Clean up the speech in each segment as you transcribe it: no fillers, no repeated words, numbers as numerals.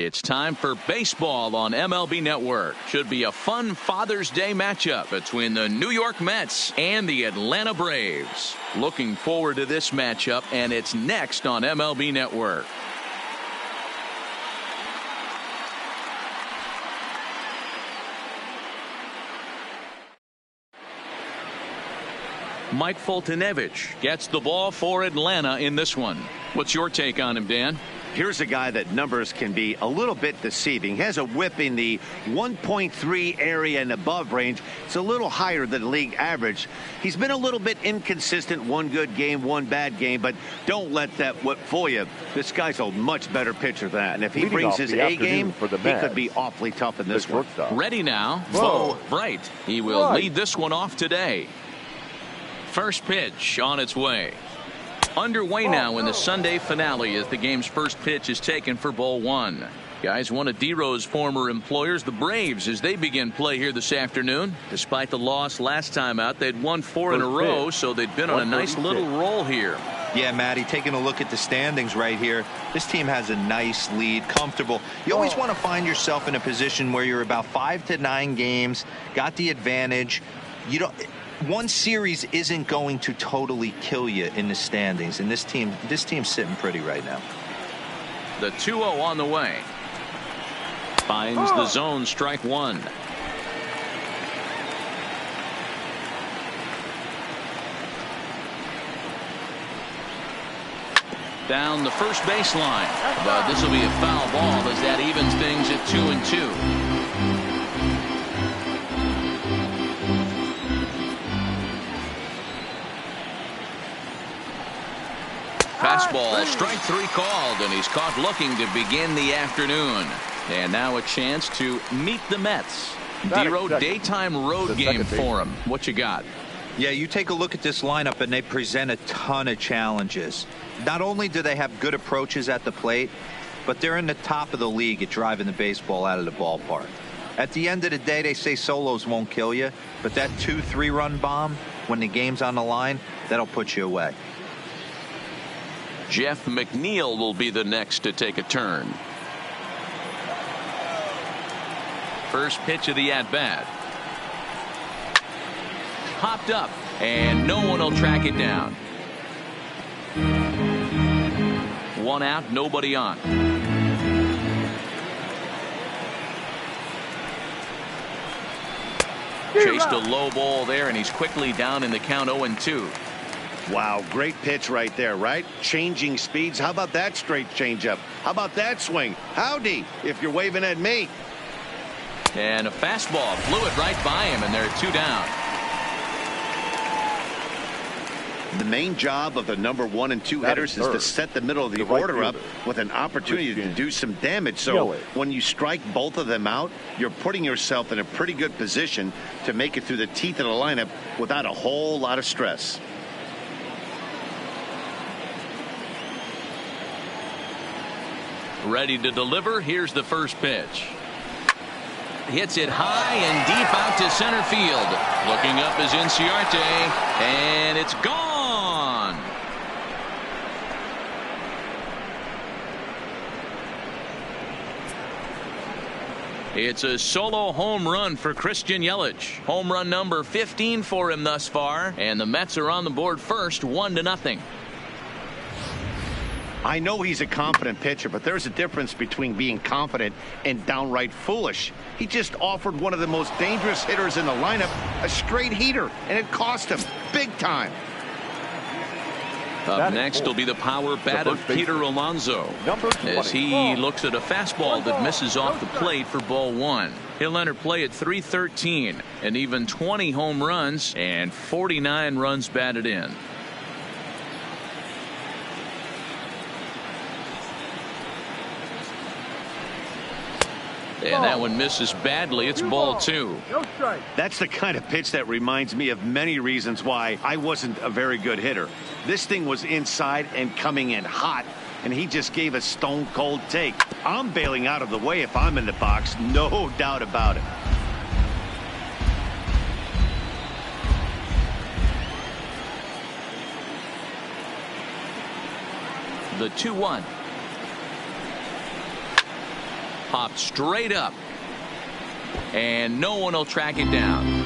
It's time for baseball on MLB Network. Should be a fun Father's Day matchup between the New York Mets and the Atlanta Braves. Looking forward to this matchup, and it's next on MLB Network. Mike Foltynewicz gets the ball for Atlanta in this one. What's your take on him, Dan? Here's a guy that numbers can be a little bit deceiving. He has a whip in the 1.3 area and above range. It's a little higher than league average. He's been a little bit inconsistent. One good game, one bad game, but don't let that whip fool you. This guy's a much better pitcher than that. And if he brings his A game, he could be awfully tough in this one. Ready now, Bo Bright. He will lead this one off today. First pitch on its way. Underway now in the Sunday finale as the game's first pitch is taken for ball one. Guys, one of D-Rose former employers, the Braves, as they begin play here this afternoon. Despite the loss last time out, they'd won 4 in a row, so they'd been on a nice little roll here. Yeah, Matty, taking a look at the standings right here, this team has a nice lead, comfortable. You always want to find yourself in a position where you're about 5 to 9 games, got the advantage. You don't. One series isn't going to totally kill you in the standings, and this team's sitting pretty right now. The 2-0 on the way. Finds the zone, strike one. Down the first baseline, but this will be a foul ball as that evens things at 2-2. Fastball, strike 3 called, and he's caught looking to begin the afternoon. And now a chance to meet the Mets. D-Row, daytime road game for him. What you got? Yeah, you take a look at this lineup, and they present a ton of challenges. Not only do they have good approaches at the plate, but they're in the top of the league at driving the baseball out of the ballpark. At the end of the day, they say solos won't kill you, but that 2-3 run bomb, when the game's on the line, that'll put you away. Jeff McNeil will be the next to take a turn. First pitch of the at-bat. Popped up, and no one will track it down. 1 out, nobody on. Chased a low ball there, and he's quickly down in the count 0-2. Wow, great pitch right there, right? Changing speeds. How about that straight changeup? How about that swing? Howdy, if you're waving at me. And a fastball blew it right by him, and they're 2 down. The main job of the number 1 and 2 hitters is to set the middle of the order up with an opportunity to do some damage. So when you strike both of them out, you're putting yourself in a pretty good position to make it through the teeth of the lineup without a whole lot of stress. Ready to deliver. Here's the first pitch. Hits it high and deep out to center field. Looking up is Inciarte, and it's gone. It's a solo home run for Christian Yelich. Home run number 15 for him thus far, and the Mets are on the board first, 1-0. I know he's a confident pitcher, but there's a difference between being confident and downright foolish. He just offered one of the most dangerous hitters in the lineup a straight heater, and it cost him big time. Up next will be the power bat of Peter Alonso as he looks at a fastball that misses off the plate for ball 1. He'll enter play at .313, and even 20 home runs and 49 runs batted in. And that one misses badly. It's ball 2. That's the kind of pitch that reminds me of many reasons why I wasn't a very good hitter. This thing was inside and coming in hot, and he just gave a stone cold take. I'm bailing out of the way if I'm in the box, no doubt about it. The 2-1. popped straight up. And no one will track it down.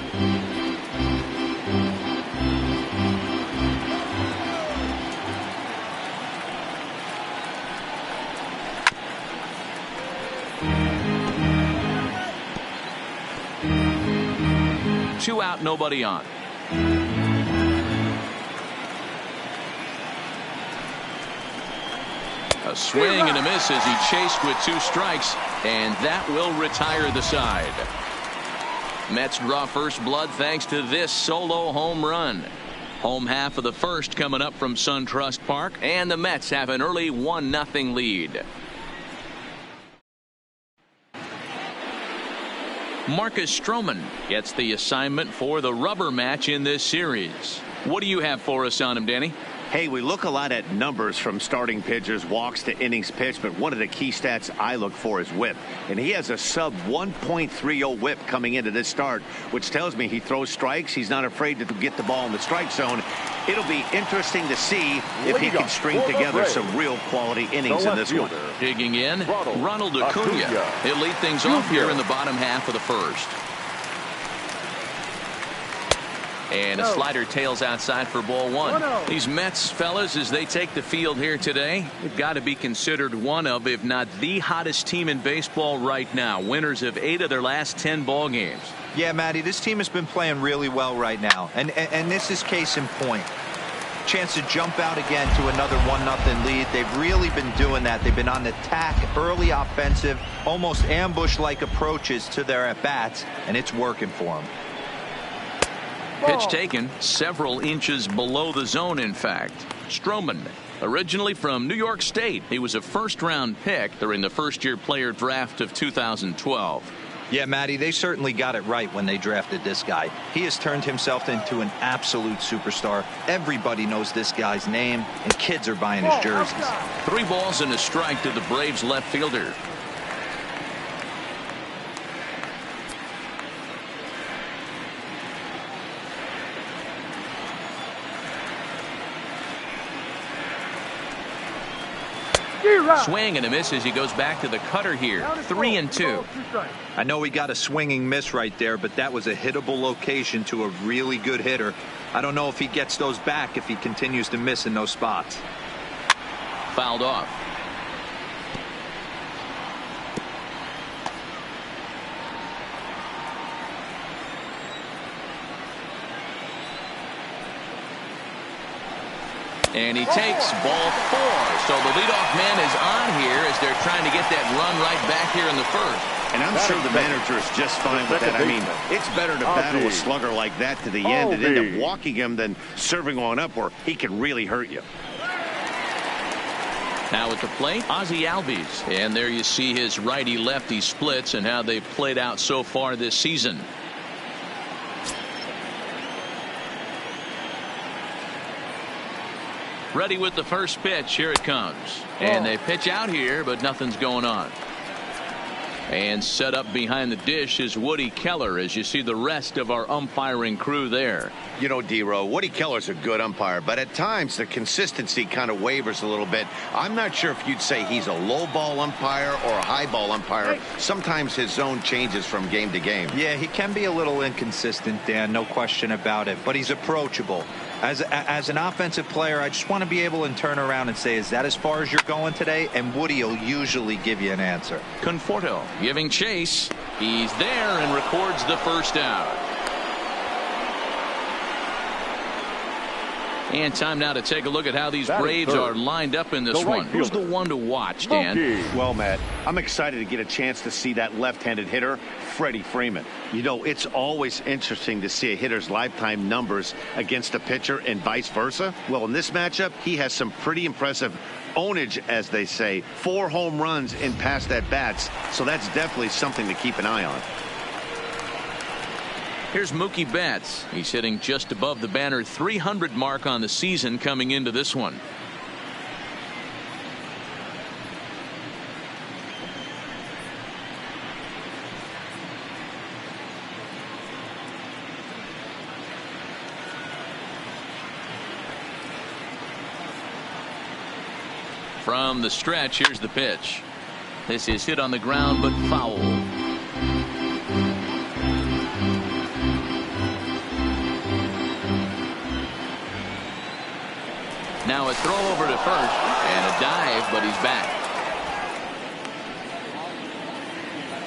Two out, nobody on. A swing and a miss as he chased with 2 strikes, and that will retire the side. Mets draw first blood thanks to this solo home run. Home half of the first coming up from SunTrust Park, and the Mets have an early 1-0 lead. Marcus Stroman gets the assignment for the rubber match in this series. What do you have for us on him, Danny? Hey, we look a lot at numbers from starting pitchers, walks to innings pitched, but one of the key stats I look for is whip. And he has a sub 1.30 whip coming into this start, which tells me he throws strikes. He's not afraid to get the ball in the strike zone. It'll be interesting to see if he can string together some real quality innings in this one. Digging in, Ronald Acuna. He'll lead things off here in the bottom half of the first. And a slider tails outside for ball 1. These Mets, fellas, as they take the field here today, have got to be considered one of, if not the hottest team in baseball right now. Winners of 8 of their last 10 ball games. Yeah, Matty, this team has been playing really well right now. And this is case in point. Chance to jump out again to another 1-0 lead. They've really been doing that. They've been on the attack, early offensive, almost ambush-like approaches to their at-bats, and it's working for them. Pitch taken several inches below the zone, in fact. Stroman, originally from New York State. He was a first-round pick during the first-year player draft of 2012. Yeah, Matty, they certainly got it right when they drafted this guy. He has turned himself into an absolute superstar. Everybody knows this guy's name, and kids are buying his jerseys. 3 balls and a strike to the Braves left fielder. Swing and a miss as he goes back to the cutter here. 3-2. I know he got a swinging miss right there, but that was a hittable location to a really good hitter. I don't know if he gets those back if he continues to miss in those spots. Fouled off. And he takes ball 4. So the leadoff man is on here as they're trying to get that run right back here in the first. And I'm sure the manager is just fine with that. I mean, it's better to battle a slugger like that to the end and end up walking him than serving one up where he can really hurt you. Now at the plate, Ozzie Albies. And there you see his righty-lefty splits and how they've played out so far this season. Ready with the first pitch. Here it comes. And they pitch out here, but nothing's going on. And set up behind the dish is Woody Keller as you see the rest of our umpiring crew there. You know, D-Row, Woody Keller's a good umpire, but at times the consistency kind of wavers a little bit. I'm not sure if you'd say he's a low ball umpire or a high ball umpire. Sometimes his zone changes from game to game. Yeah, he can be a little inconsistent, Dan, no question about it, but he's approachable. As an offensive player, I just want to be able to turn around and say, is that as far as you're going today? And Woody will usually give you an answer. Conforto giving chase. He's there and records the first out. And time now to take a look at how these Braves are lined up in this one. Who's the one to watch, Dan? Well, Matt, I'm excited to get a chance to see that left-handed hitter, Freddie Freeman. You know, it's always interesting to see a hitter's lifetime numbers against a pitcher and vice versa. Well, in this matchup, he has some pretty impressive ownage, as they say. 4 home runs in past at-bats, so that's definitely something to keep an eye on. Here's Mookie Betts. He's hitting just above the banner 300 mark on the season coming into this one. From the stretch, here's the pitch. This is hit on the ground, but foul. Now a throw over to first and a dive, but he's back.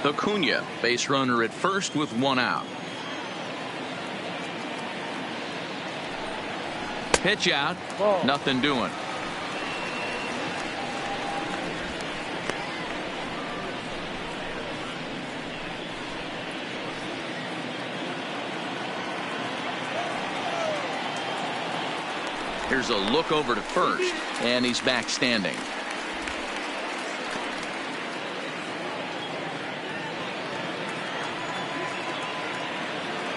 Acuna, base runner at first with one out. Pitch out, nothing doing. Here's a look over to first, and he's back standing.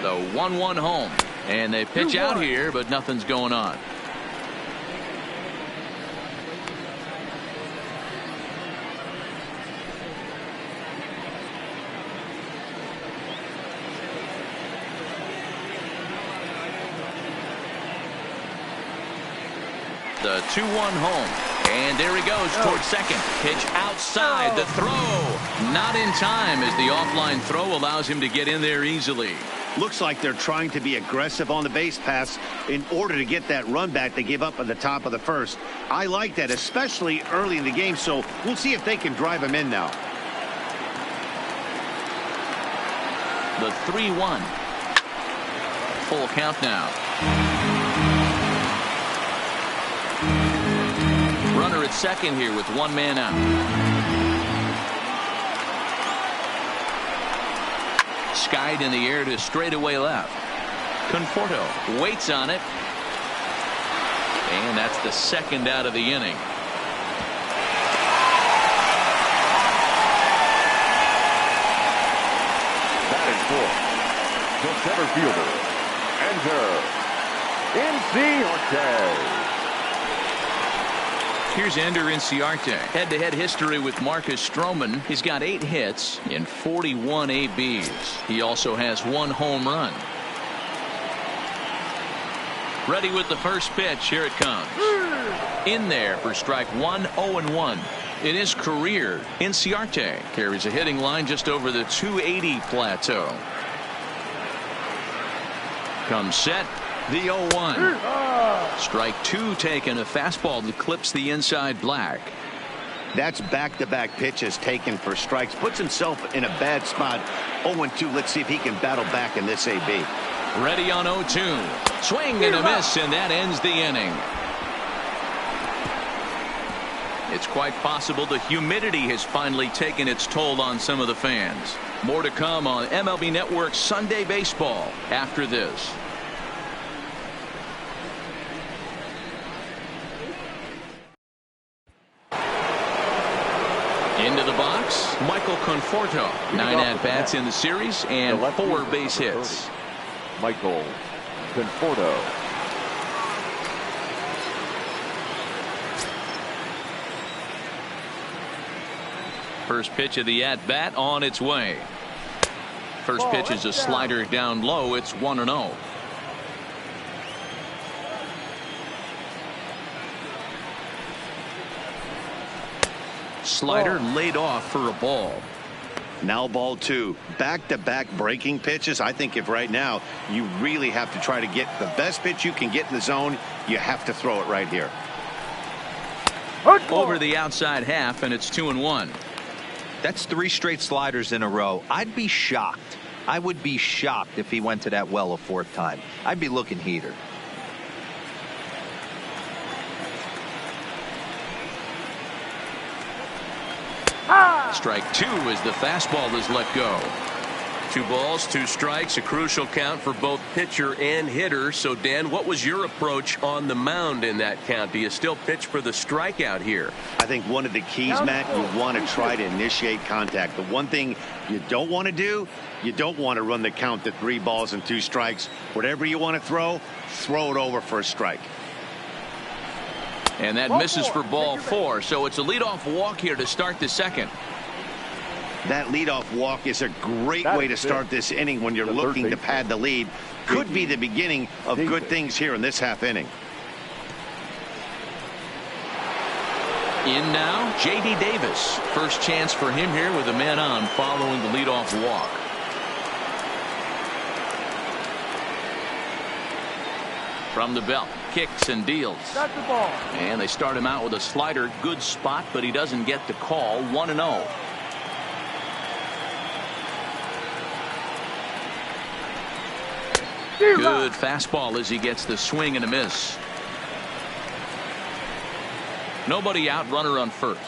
The 1-1 home, and they pitch out here, but nothing's going on. The 2-1 home, and there he goes towards second. Pitch outside, the throw not in time as the offline throw allows him to get in there easily. Looks like they're trying to be aggressive on the base pass in order to get that run back they gave up at the top of the first. I like that, especially early in the game, so we'll see if they can drive him in now. The 3-1. Full count now. Runner at second here with one man out. Skied in the air to straightaway left. Conforto waits on it. And that's the second out of the inning. Batting fourth, the center fielder, Ender Inciarte. Here's Ender Inciarte. Head-to-head history with Marcus Stroman. He's got 8 hits in 41 ABs. He also has 1 home run. Ready with the first pitch. Here it comes. In there for strike 1, 0-1. In his career, Inciarte carries a hitting line just over the 280 plateau. Comes set. The 0-1. Strike 2 taken. A fastball that clips the inside black. That's back-to-back pitches taken for strikes. Puts himself in a bad spot. 0-2. Let's see if he can battle back in this AB. Ready on 0-2. Swing and a miss, and that ends the inning. It's quite possible the humidity has finally taken its toll on some of the fans. More to come on MLB Network Sunday Baseball after this. Into the box, Michael Conforto. 9 at-bats in the series and 4 base hits. Michael Conforto. First pitch of the at-bat on its way. First pitch is a slider down low. It's 1-0. Slider laid off for a ball. Now ball 2. Back-to-back breaking pitches. I think if right now you really have to try to get the best pitch you can get in the zone, you have to throw it right here. Over the outside half, and it's 2-1. That's 3 straight sliders in a row. I'd be shocked. I would be shocked if he went to that well a 4th time. I'd be looking heater. Strike 2 as the fastball is let go. 2 balls, 2 strikes, a crucial count for both pitcher and hitter. So, Dan, what was your approach on the mound in that count? Do you still pitch for the strikeout here? I think one of the keys, Matt, you want to try to initiate contact. The one thing you don't want to do, you don't want to run the count to 3 balls and 2 strikes. Whatever you want to throw it over for a strike. And that misses for ball 4. So it's a leadoff walk here to start the second. That leadoff walk is a great way to start this inning when you're looking to pad the lead. Could be the beginning of good things here in this half inning. In now, J.D. Davis. First chance for him here with a man on following the leadoff walk. From the belt, kicks and deals. That's the ball. And they start him out with a slider. Good spot, but he doesn't get the call. 1-0. Good fastball as he gets the swing and a miss. Nobody out, runner on first.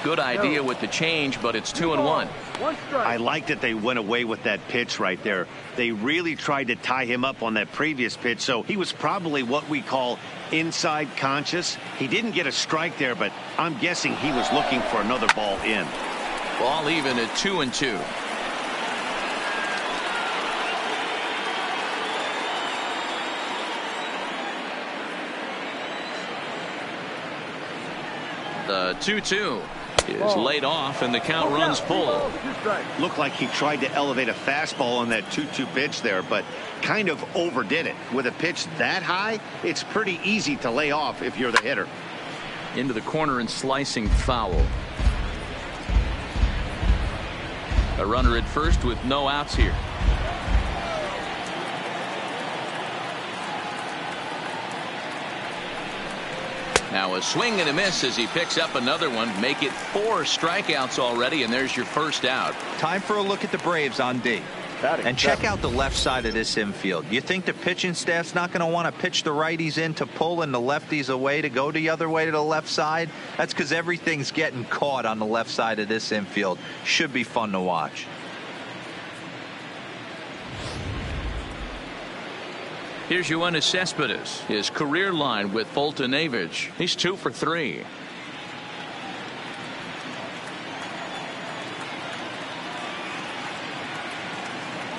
Good idea with the change, but it's 2-1. I like that they went away with that pitch right there. They really tried to tie him up on that previous pitch, so he was probably what we call inside conscious. He didn't get a strike there, but I'm guessing he was looking for another ball in. Ball even at 2-2. The 2-2 is laid off and the count runs full. Looked like he tried to elevate a fastball on that 2-2 pitch there, but kind of overdid it. With a pitch that high, it's pretty easy to lay off if you're the hitter. Into the corner and slicing foul. A runner at first with no outs here. Now a swing and a miss as he picks up another one. Make it 4 strikeouts already, and there's your first out. Time for a look at the Braves on D. And check out the left side of this infield. You think the pitching staff's not going to want to pitch the righties in to pull and the lefties away to go the other way to the left side? That's because everything's getting caught on the left side of this infield. Should be fun to watch. Here's Yoenis Cespedes. His career line with Foltynewicz. He's 2 for 3.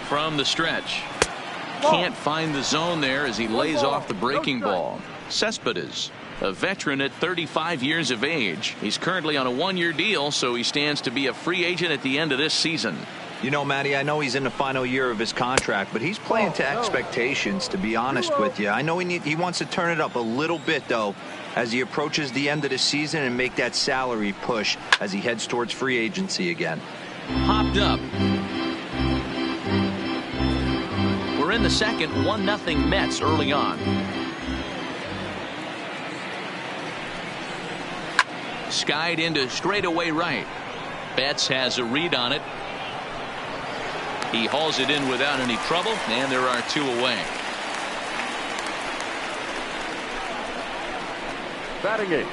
From the stretch. Can't find the zone there as he lays off the breaking ball. Cespedes, a veteran at 35 years of age. He's currently on a 1-year deal, so he stands to be a free agent at the end of this season. You know, Matty, I know he's in the final year of his contract, but he's playing to expectations, to be honest with you. I know he wants to turn it up a little bit, though, as he approaches the end of the season and make that salary push as he heads towards free agency again. Hopped up. We're in the second, 1-0 Mets early on. Skied into straightaway right. Betts has a read on it. He hauls it in without any trouble, and there are 2 away. Batting 8,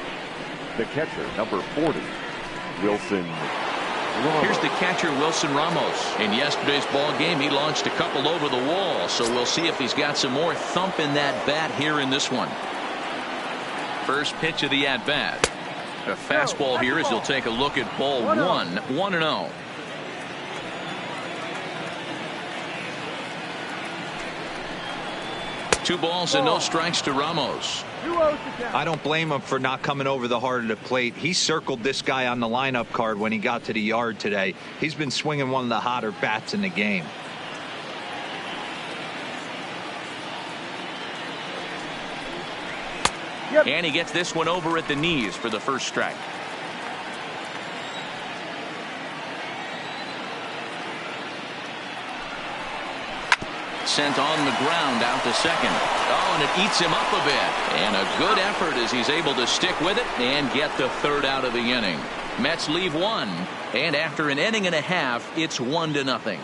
the catcher, number 40, Wilson Ramos. Here's the catcher, Wilson Ramos. In yesterday's ball game, he launched a couple over the wall, so we'll see if he's got some more thump in that bat here in this one. First pitch of the at-bat. A fastball here as he'll take a look at ball 1, 1-0. 2 balls and no strikes to Ramos. I don't blame him for not coming over the heart of the plate. He circled this guy on the lineup card when he got to the yard today. He's been swinging one of the hotter bats in the game. And he gets this one over at the knees for the first strike. Sent on the ground out to second. Oh, and it eats him up a bit. And a good effort as he's able to stick with it and get the 3rd out of the inning. Mets leave 1, and after an inning and a half, it's 1-0.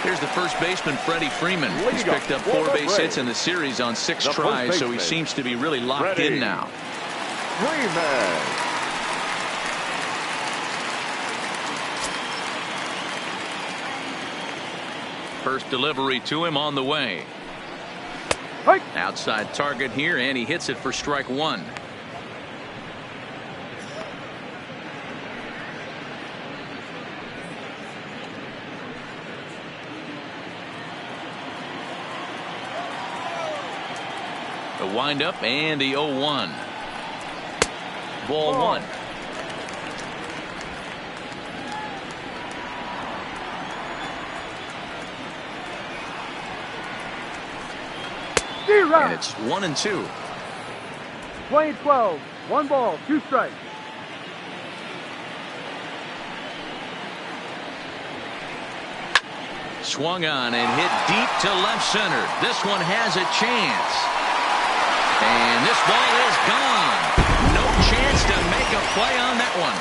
Here's the first baseman, Freddie Freeman. He's picked up 4 base hits in the series on 6 tries, so he seems to be really locked in now. Freeman. First delivery to him on the way. Outside target here, and he hits it for strike 1. The windup and the 0-1. Ball one. And it's 1-2. Swing 12. 1 ball, 2 strikes. Swung on and hit deep to left center. This one has a chance. And this ball is gone. No chance to make a play on that one.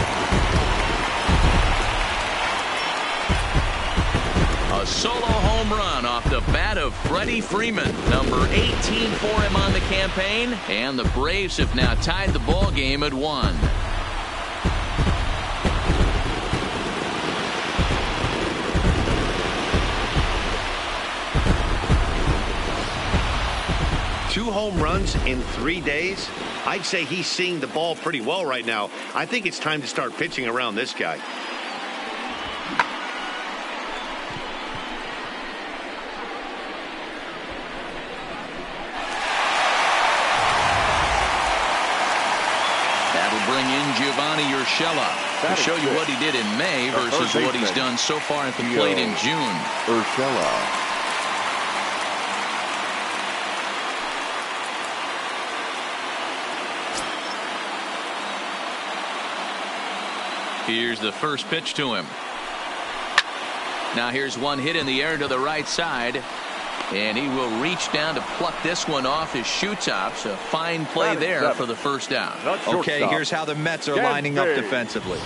A solo home run off the bat of Freddie Freeman. Number 18 for him on the campaign. And the Braves have now tied the ball game at 1. Two home runs in 3 days. I'd say he's seeing the ball pretty well right now. I think it's time to start pitching around this guy. That'll bring in Giovanni Urshela to show you what he did in May versus what he's done so far at the plate in June. Urshela. Here's the first pitch to him. Now here's one hit in the air to the right side. And he will reach down to pluck this one off his shoe tops. A fine play there for the first out. Okay, here's how the Mets are lining up defensively.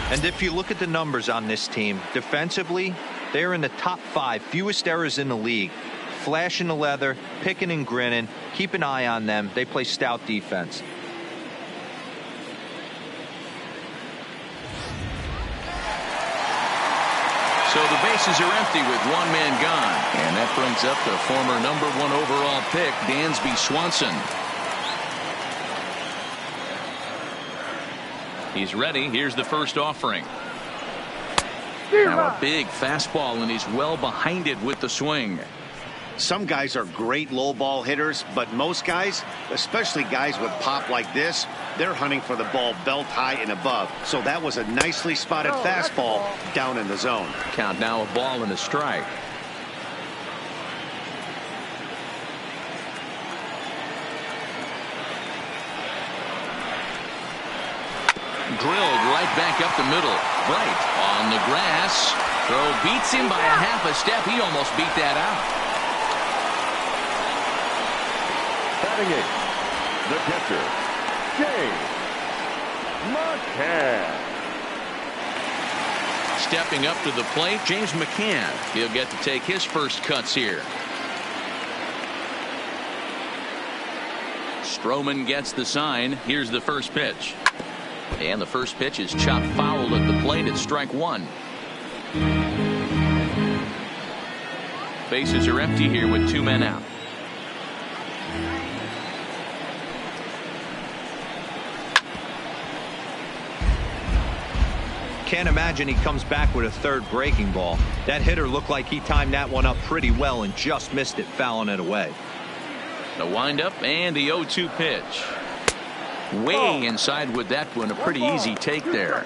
And if you look at the numbers on this team, defensively, they're in the top 5, fewest errors in the league. Flashing the leather, picking and grinning. Keep an eye on them. They play stout defense. So the bases are empty with one man gone. And that brings up the former number 1 overall pick, Dansby Swanson. He's ready. Here's the first offering. Now a big fastball, and he's well behind it with the swing. Some guys are great low ball hitters, but most guys, especially guys with pop like this, they're hunting for the ball belt high and above. So that was a nicely spotted fastball down in the zone. Count now, a ball and a strike. Drilled right back up the middle. Right on the grass. Throw beats him by a half a step. He almost beat that out. Batting 8th, the catcher, James McCann. Stepping up to the plate, James McCann. He'll get to take his first cuts here. Stroman gets the sign. Here's the first pitch. And the first pitch is chopped foul at the plate. It's strike 1. Bases are empty here with 2 men out. Can't imagine he comes back with a third breaking ball. That hitter looked like he timed that one up pretty well and just missed it, fouling it away. The windup and the 0-2 pitch. Way inside with that one. A pretty easy take there.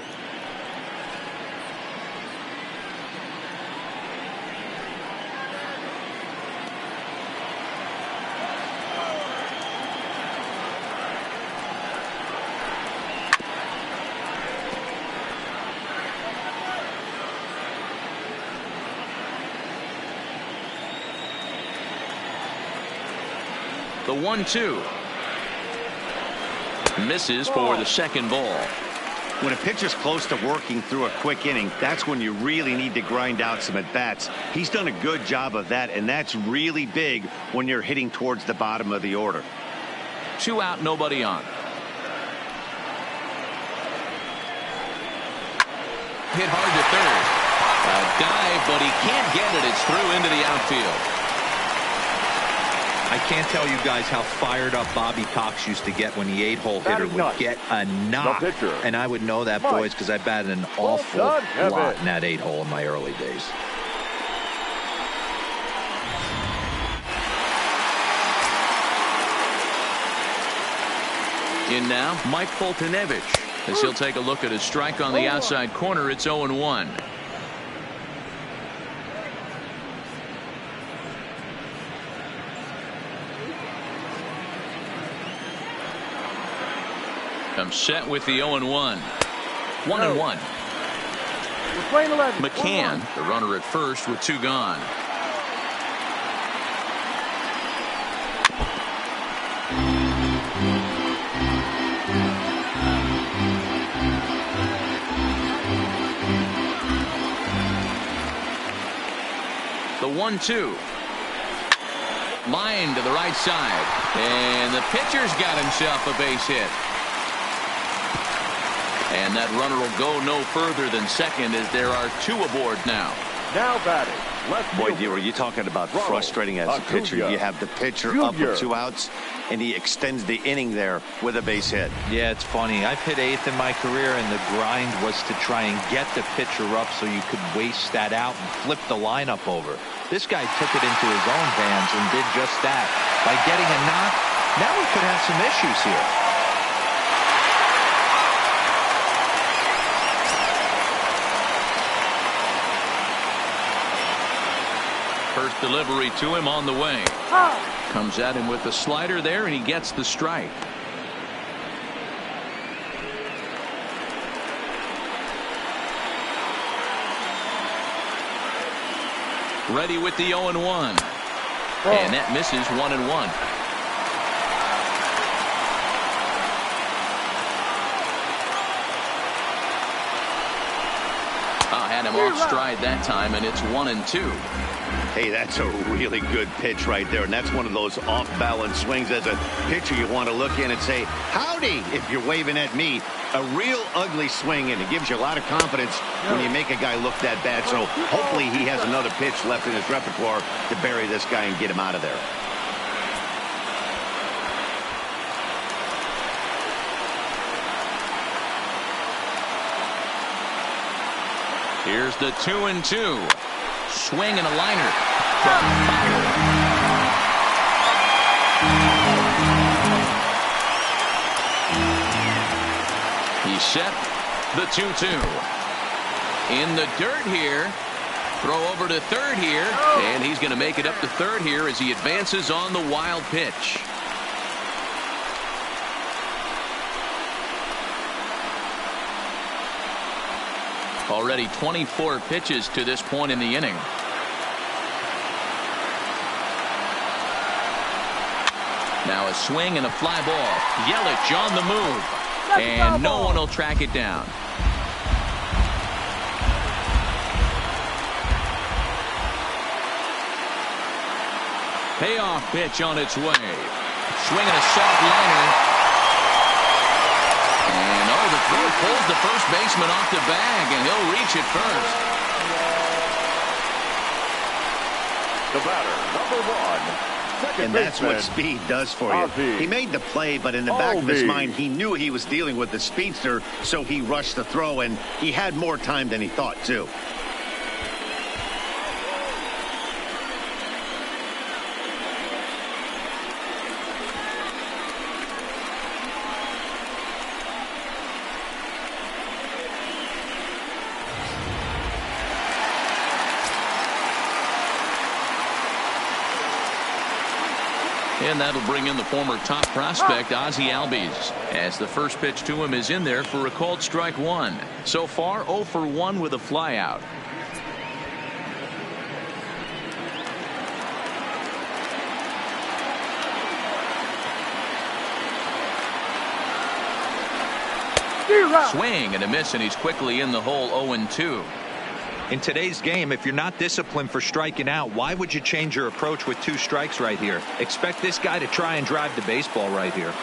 The 1-2. Misses for the second ball. When a pitcher's close to working through a quick inning, that's when you really need to grind out some at-bats. He's done a good job of that, and that's really big when you're hitting towards the bottom of the order. 2 out, nobody on. Hit hard to third. A dive, but he can't get it. It's through into the outfield. I can't tell you guys how fired up Bobby Cox used to get when the 8-hole hitter would get a knock. And I would know that, boys, because I batted an awful lot in that 8-hole in my early days. In now, Mike Foltynewicz, as he'll take a look at his strike on the outside corner. It's 0-1. I'm set with the 0-1. 1-1. We're playing 11. McCann, the runner at first with 2 gone. The 1-2. Line to the right side. And the pitcher's got himself a base hit. And that runner will go no further than second as there are 2 aboard now. Now batting. Left Boy, fielder. you talking about Ronald frustrating as a pitcher. Acuna You have the pitcher up with 2 outs, and he extends the inning there with a base hit. Yeah, it's funny. I've hit 8th in my career, and the grind was to try and get the pitcher up so you could waste that out and flip the lineup over. This guy took it into his own hands and did just that. By getting a knock, now we could have some issues here. First delivery to him on the way. Comes at him with the slider there, and he gets the strike. Ready with the 0-1. And that misses 1-1. Had him off stride that time, and it's 1-2. Hey, that's a really good pitch right there, and that's one of those off-balance swings. As a pitcher, you want to look in and say, howdy, if you're waving at me. A real ugly swing, and it gives you a lot of confidence when you make a guy look that bad. So hopefully he has another pitch left in his repertoire to bury this guy and get him out of there. Here's the 2-2. Swing and a liner. Foul. He's set. The 2-2. In the dirt here. Throw over to third here. And he's going to make it up to third here as he advances on the wild pitch. Already 24 pitches to this point in the inning. Now a swing and a fly ball. Yelich on the move. And no one will track it down. Payoff pitch on its way. Swinging a soft liner. And the throw pulls the first baseman off the bag, and he'll reach it first. The batter, number 1, second and that's baseman, what speed does for you. Ozzie. He made the play, but in the back of his mind, he knew he was dealing with the speedster, so he rushed the throw, and he had more time than he thought, too. And that'll bring in the former top prospect, Ozzie Albies, as the first pitch to him is in there for a called strike 1. So far, 0 for 1 with a flyout. Swing and a miss, and he's quickly in the hole. 0-2. In today's game, if you're not disciplined for striking out, why would you change your approach with 2 strikes right here? Expect this guy to try and drive the baseball right here.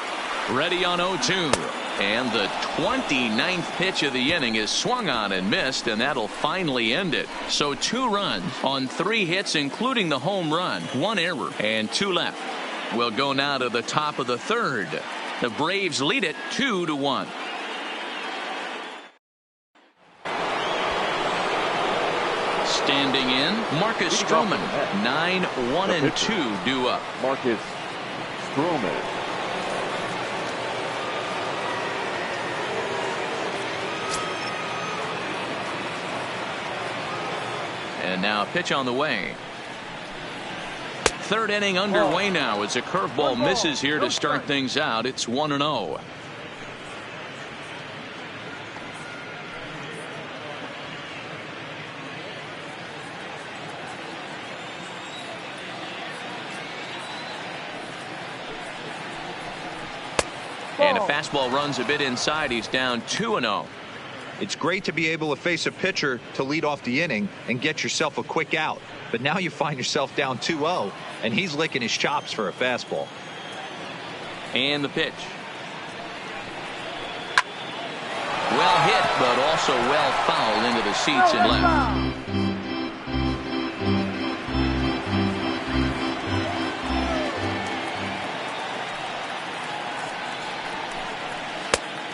Ready on 0-2. And the 29th pitch of the inning is swung on and missed, and that'll finally end it. So 2 runs on 3 hits, including the home run, 1 error, and 2 left. We'll go now to the top of the 3rd. The Braves lead it 2-1. Standing in, Marcus Stroman. 9-1-2 due up. Marcus Stroman. And now a pitch on the way. Third inning underway now as a curveball misses here to start things out. It's 1-0. And a fastball runs a bit inside. He's down 2-0. It's great to be able to face a pitcher to lead off the inning and get yourself a quick out. But now you find yourself down 2-0, and he's licking his chops for a fastball. And the pitch. Well hit, but also well fouled into the seats and left.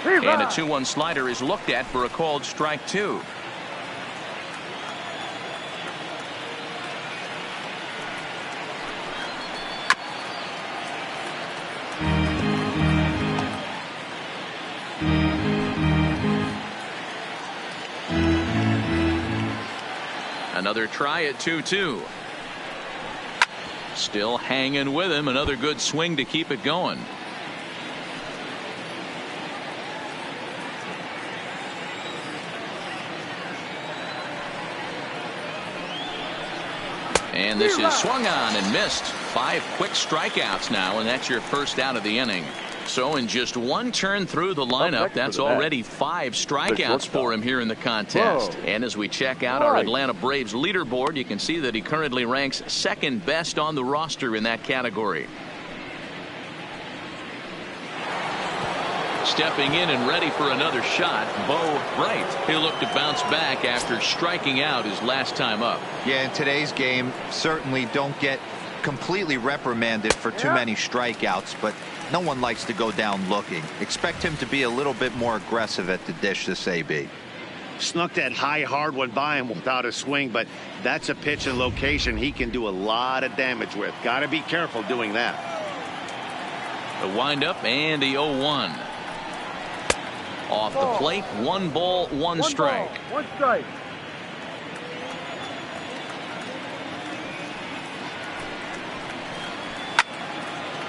And a 2-1 slider is looked at for a called strike 2. Another try at 2-2. Still hanging with him. Another good swing to keep it going. And this is swung on and missed. 5 quick strikeouts now, and that's your first out of the inning. So in just one turn through the lineup, that's already 5 strikeouts for him here in the contest. And as we check out our Atlanta Braves leaderboard, you can see that he currently ranks second best on the roster in that category. Stepping in and ready for another shot, Bo Wright. He'll look to bounce back after striking out his last time up. Yeah, in today's game, certainly don't get completely reprimanded for too many strikeouts, but no one likes to go down looking. Expect him to be a little bit more aggressive at the dish this AB. Snuck that high hard one by him without a swing, but that's a pitch and location he can do a lot of damage with. Got to be careful doing that. The windup and the 0-1. Off the plate, 1 ball, 1 strike. 1 strike.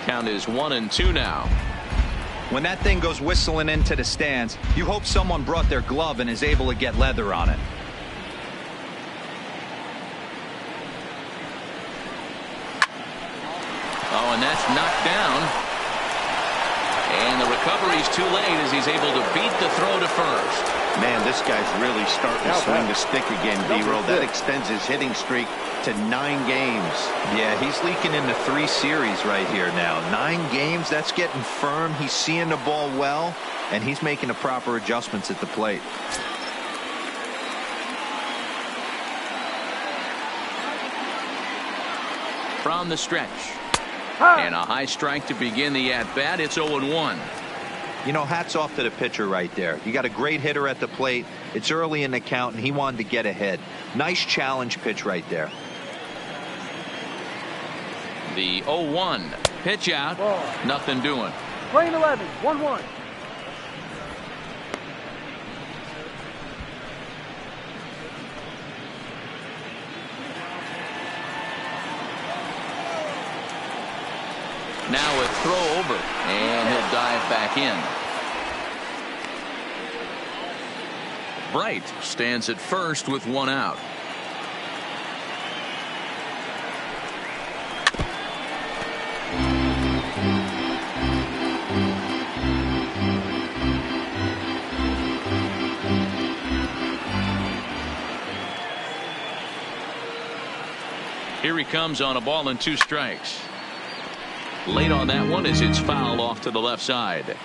Count is 1-2 now. When that thing goes whistling into the stands, you hope someone brought their glove and is able to get leather on it. Oh, and that's knocked down. And the recovery's too late as he's able to beat the throw to first. Man, this guy's really starting to swing the stick again, D-Roll. That extends his hitting streak to 9 games. Yeah, he's leaking into 3 series right here now. 9 games, that's getting firm. He's seeing the ball well, and he's making the proper adjustments at the plate. From the stretch. And a high strike to begin the at-bat. It's 0-1. You know, hats off to the pitcher right there. You got a great hitter at the plate. It's early in the count, and he wanted to get ahead. Nice challenge pitch right there. The 0-1 pitch out. Nothing doing. Playing 11, 1-1. Now a throw over, and he'll dive back in. Bright stands at first with 1 out. Here he comes on a ball and 2 strikes. Late on that one as it's fouled off to the left side.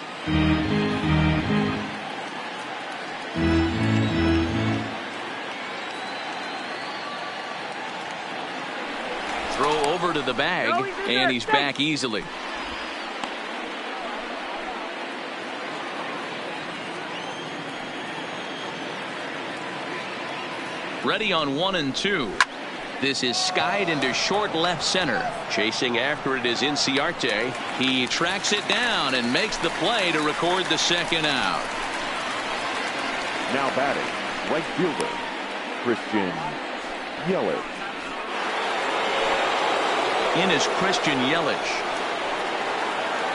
Throw over to the bag, and he's back easily. Ready on 1-2. This is skied into short left center. Chasing after it is Inciarte. He tracks it down and makes the play to record the second out. Now batting, right fielder, Christian Yelich. In is Christian Yelich.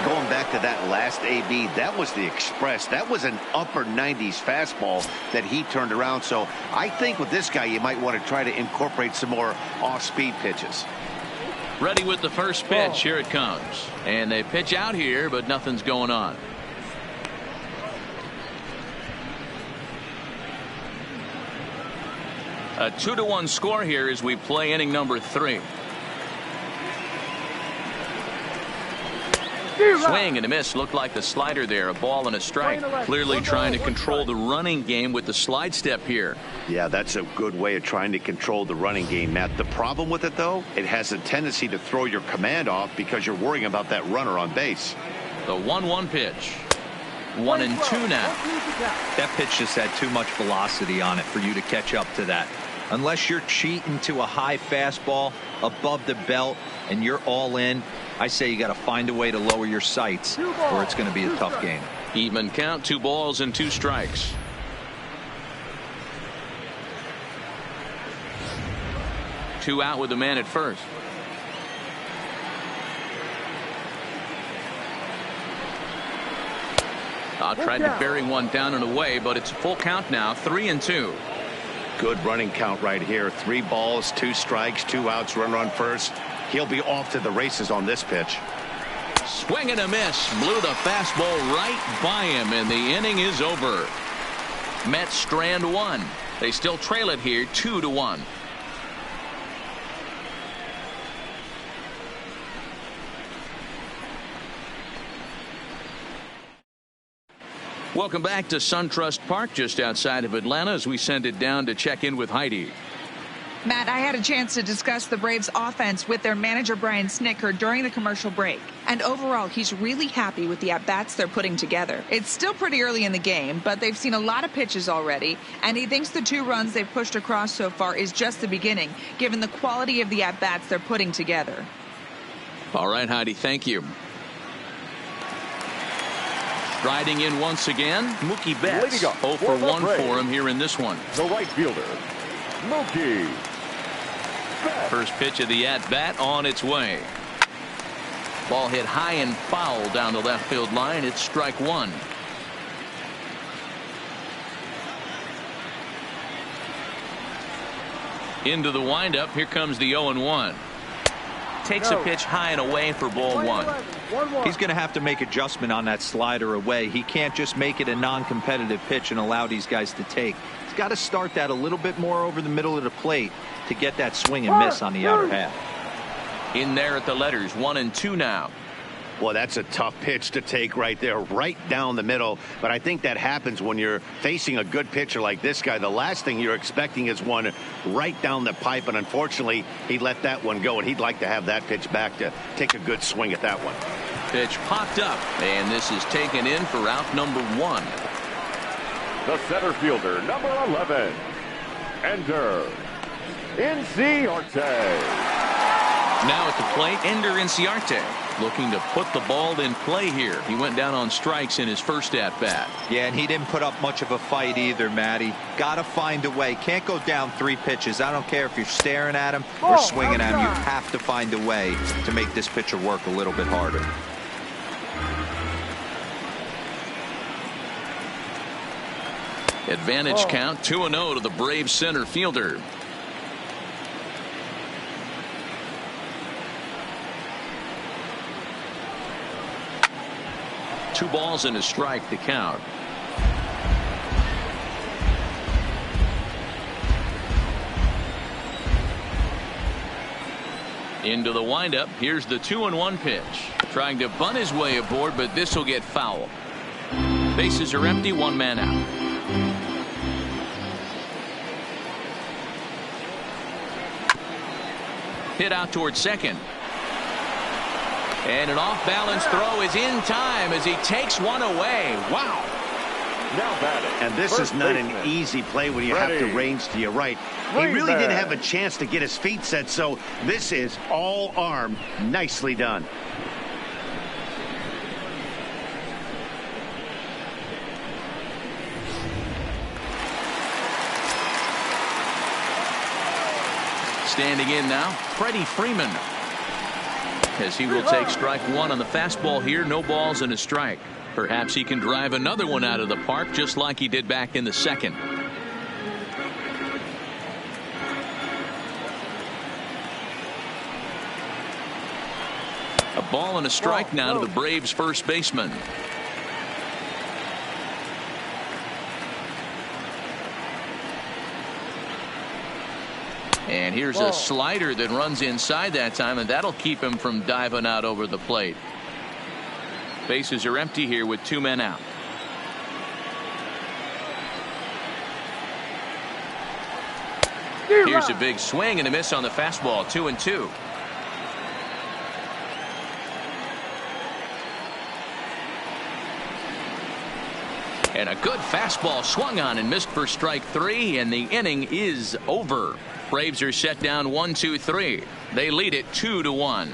Going back to that last AB, that was the express. That was an upper 90s fastball that he turned around. So I think with this guy, you might want to try to incorporate some more off-speed pitches. Ready with the first pitch. Here it comes. And they pitch out here, but nothing's going on. A 2-1 score here as we play inning number 3. Swing and a miss. Looked like the slider there. A ball and a strike. Clearly trying to control the running game with the slide step here. Yeah, that's a good way of trying to control the running game, Matt. The problem with it, though, it has a tendency to throw your command off because you're worrying about that runner on base. The 1-1 pitch. 1-2 now. That pitch just had too much velocity on it for you to catch up to that. Unless you're cheating to a high fastball above the belt and you're all in, I say you got to find a way to lower your sights or it's going to be a tough game. Even count, 2 balls and 2 strikes. Two out with the man at first. Tried to bury one down and away, but it's a full count now. 3-2. Good running count right here. 3 balls, 2 strikes, 2 outs, runner on first. He'll be off to the races on this pitch. Swing and a miss. Blew the fastball right by him, and the inning is over. Mets strand 1. They still trail it here 2-1. Welcome back to SunTrust Park just outside of Atlanta as we send it down to check in with Heidi. Matt, I had a chance to discuss the Braves offense with their manager Brian Snitker during the commercial break. And overall, he's really happy with the at-bats they're putting together. It's still pretty early in the game, but they've seen a lot of pitches already. And he thinks the 2 runs they've pushed across so far is just the beginning, given the quality of the at-bats they're putting together. All right, Heidi, thank you. Striding in once again, Mookie Betts. 0 for 1 for him here in this one. The right fielder, Mookie Betts. First pitch of the at-bat on its way. Ball hit high and foul down the left field line. It's strike 1. Into the windup. Here comes the 0-1. Takes a pitch high and away for ball 1. He's going to have to make adjustment on that slider away. He can't just make it a non-competitive pitch and allow these guys to take. He's got to start that a little bit more over the middle of the plate to get that swing and miss on the outer half. In there at the letters, 1-2 now. Well, that's a tough pitch to take right there, right down the middle. But I think that happens when you're facing a good pitcher like this guy. The last thing you're expecting is one right down the pipe. And unfortunately, he let that one go. And he'd like to have that pitch back to take a good swing at that one. Pitch popped up. And this is taken in for out number 1. The center fielder, number 11. Ender Inciarte. Now at the plate, Ender Inciarte looking to put the ball in play here. He went down on strikes in his first at-bat. Yeah, and he didn't put up much of a fight either, Matty. Got to find a way. Can't go down 3 pitches. I don't care if you're staring at him or swinging at him. You have to find a way to make this pitcher work a little bit harder. Advantage count 2-0 to the Braves center fielder. Two balls and a strike to count. Into the windup. Here's the 2-1 pitch. Trying to bunt his way aboard, but this will get foul. Bases are empty, 1 man out. Hit out towards second. And an off-balance throw is in time as he takes one away. Wow. Now batting. And this is not an easy play when you have to range to your right. He really didn't have a chance to get his feet set, so this is all arm. Nicely done. Standing in now, Freddie Freeman. As he will take strike one on the fastball here. No balls and a strike. Perhaps he can drive another one out of the park just like he did back in the second. A ball and a strike now to the Braves first baseman. And here's a slider that runs inside that time, and that'll keep him from diving out over the plate. Bases are empty here with 2 men out. Here's a big swing and a miss on the fastball. 2-2. And a good fastball swung on and missed for strike 3, and the inning is over. Braves are set down 1-2-3. They lead it 2-1.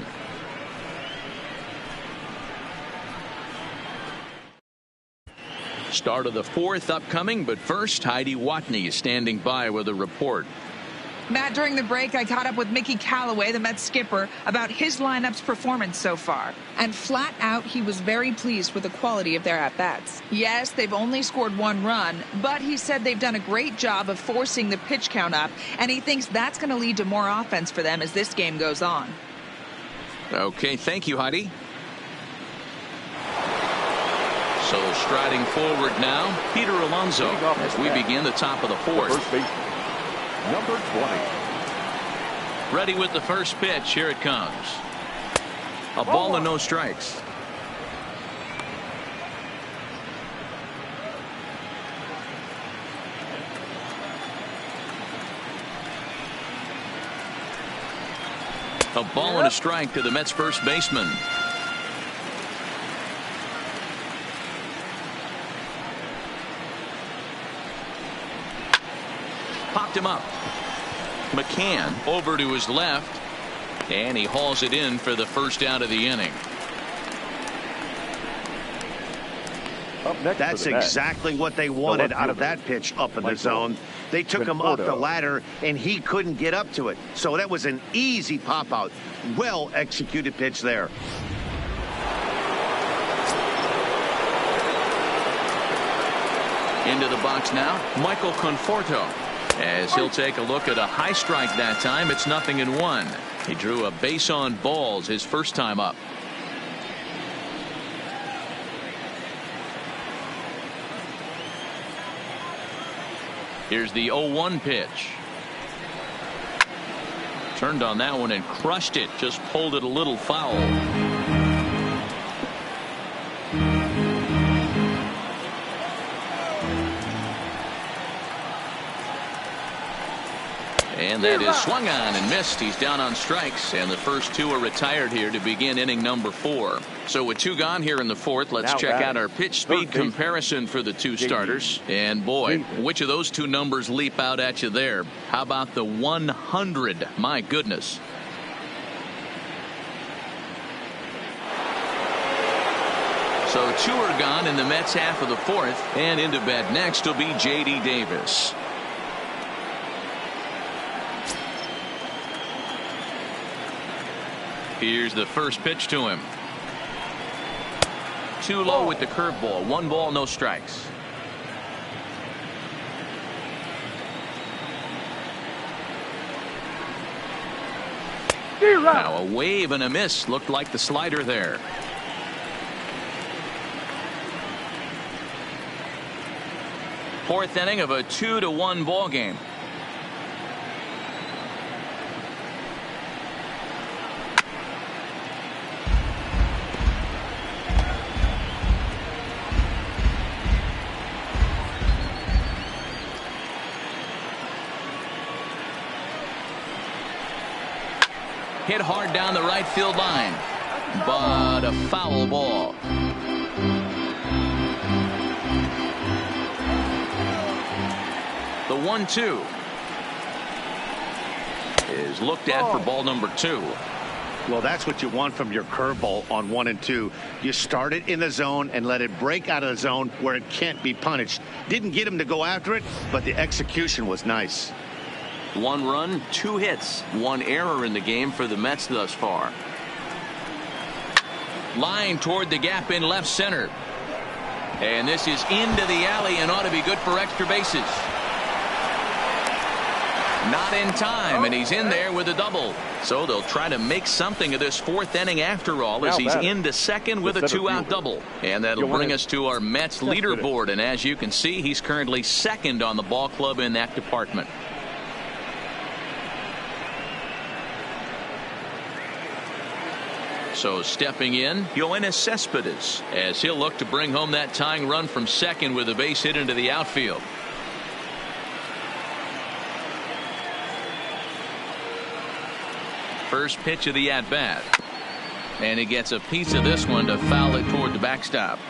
Start of the fourth upcoming, but first Heidi Watney is standing by with a report. Matt, during the break, I caught up with Mickey Callaway, the Mets skipper, about his lineup's performance so far. And flat out, he was very pleased with the quality of their at-bats. Yes, they've only scored 1 run, but he said they've done a great job of forcing the pitch count up, and he thinks that's going to lead to more offense for them as this game goes on. Okay, thank you, Heidi. So striding forward now, Peter Alonso, as we begin the top of the fourth. First baseman, number 20. Ready with the first pitch. Here it comes. A ball and no strikes. A ball and a strike to the Mets first baseman. Popped him up. McCann over to his left, and he hauls it in for the first out of the inning. Up next That's exactly what they wanted out of that pitch up in the zone. They took him up the ladder, and he couldn't get up to it. So that was an easy pop-out. Well executed pitch there. Into the box now, Michael Conforto. As he'll take a look at a high strike that time. It's 0-1. He drew a base on balls his first time up. Here's the 0-1 pitch. Turned on that one and crushed it. Just pulled it a little foul. And that is swung on and missed. He's down on strikes, and the first 2 are retired here to begin inning number 4. So with 2 gone here in the fourth, let's check out our pitch speed comparison for the 2 starters. And boy, which of those 2 numbers leap out at you there? How about the 100? My goodness. So 2 are gone in the Mets half of the fourth, and into bed next will be J.D. Davis. Here's the first pitch to him. Too low with the curveball. 1 ball, no strikes. Now a wave and a miss. Looked like the slider there. Fourth inning of a 2-1 ball game. Hit hard down the right field line, but a foul ball. The 1-2 is looked at for ball number 2. Well, that's what you want from your curveball on 1 and 2. You start it in the zone and let it break out of the zone where it can't be punished. Didn't get him to go after it, but the execution was nice. 1 run, 2 hits, 1 error in the game for the Mets thus far. Line toward the gap in left center. And this is into the alley and ought to be good for extra bases. Not in time, and he's in there with a double. So they'll try to make something of this 4th inning after all, as he's into second with a 2-out double. And that'll bring us to our Mets leaderboard. And as you can see, he's currently 2nd on the ball club in that department. So stepping in, Yoenis Cespedes, as he'll look to bring home that tying run from second with a base hit into the outfield. First pitch of the at-bat. And he gets a piece of this one to foul it toward the backstop.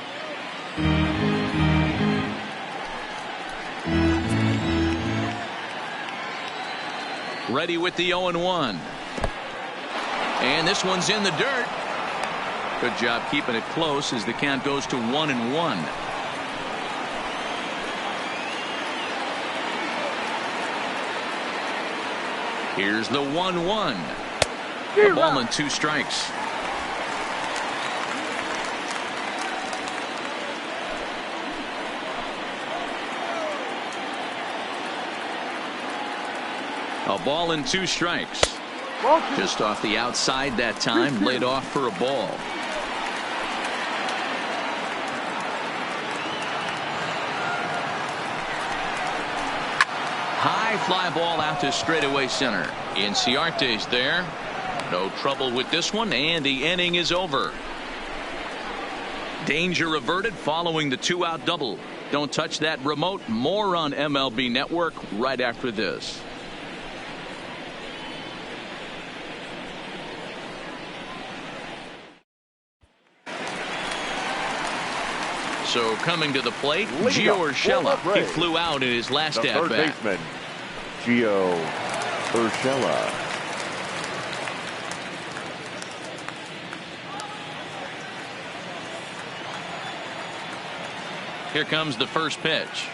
Ready with the 0-1. And this one's in the dirt. Good job keeping it close as the count goes to 1-1. Here's the 1-1. A ball and 2 strikes. A ball and 2 strikes. Just off the outside that time, laid off for a ball. High fly ball out to straightaway center. Inciarte's there. No trouble with this one, and the inning is over. Danger averted following the 2-out double. Don't touch that remote. More on MLB Network right after this. So coming to the plate, Gio Urshela. He flew out in his last at-bat. Baseman, Gio Urshela. Here comes the first pitch.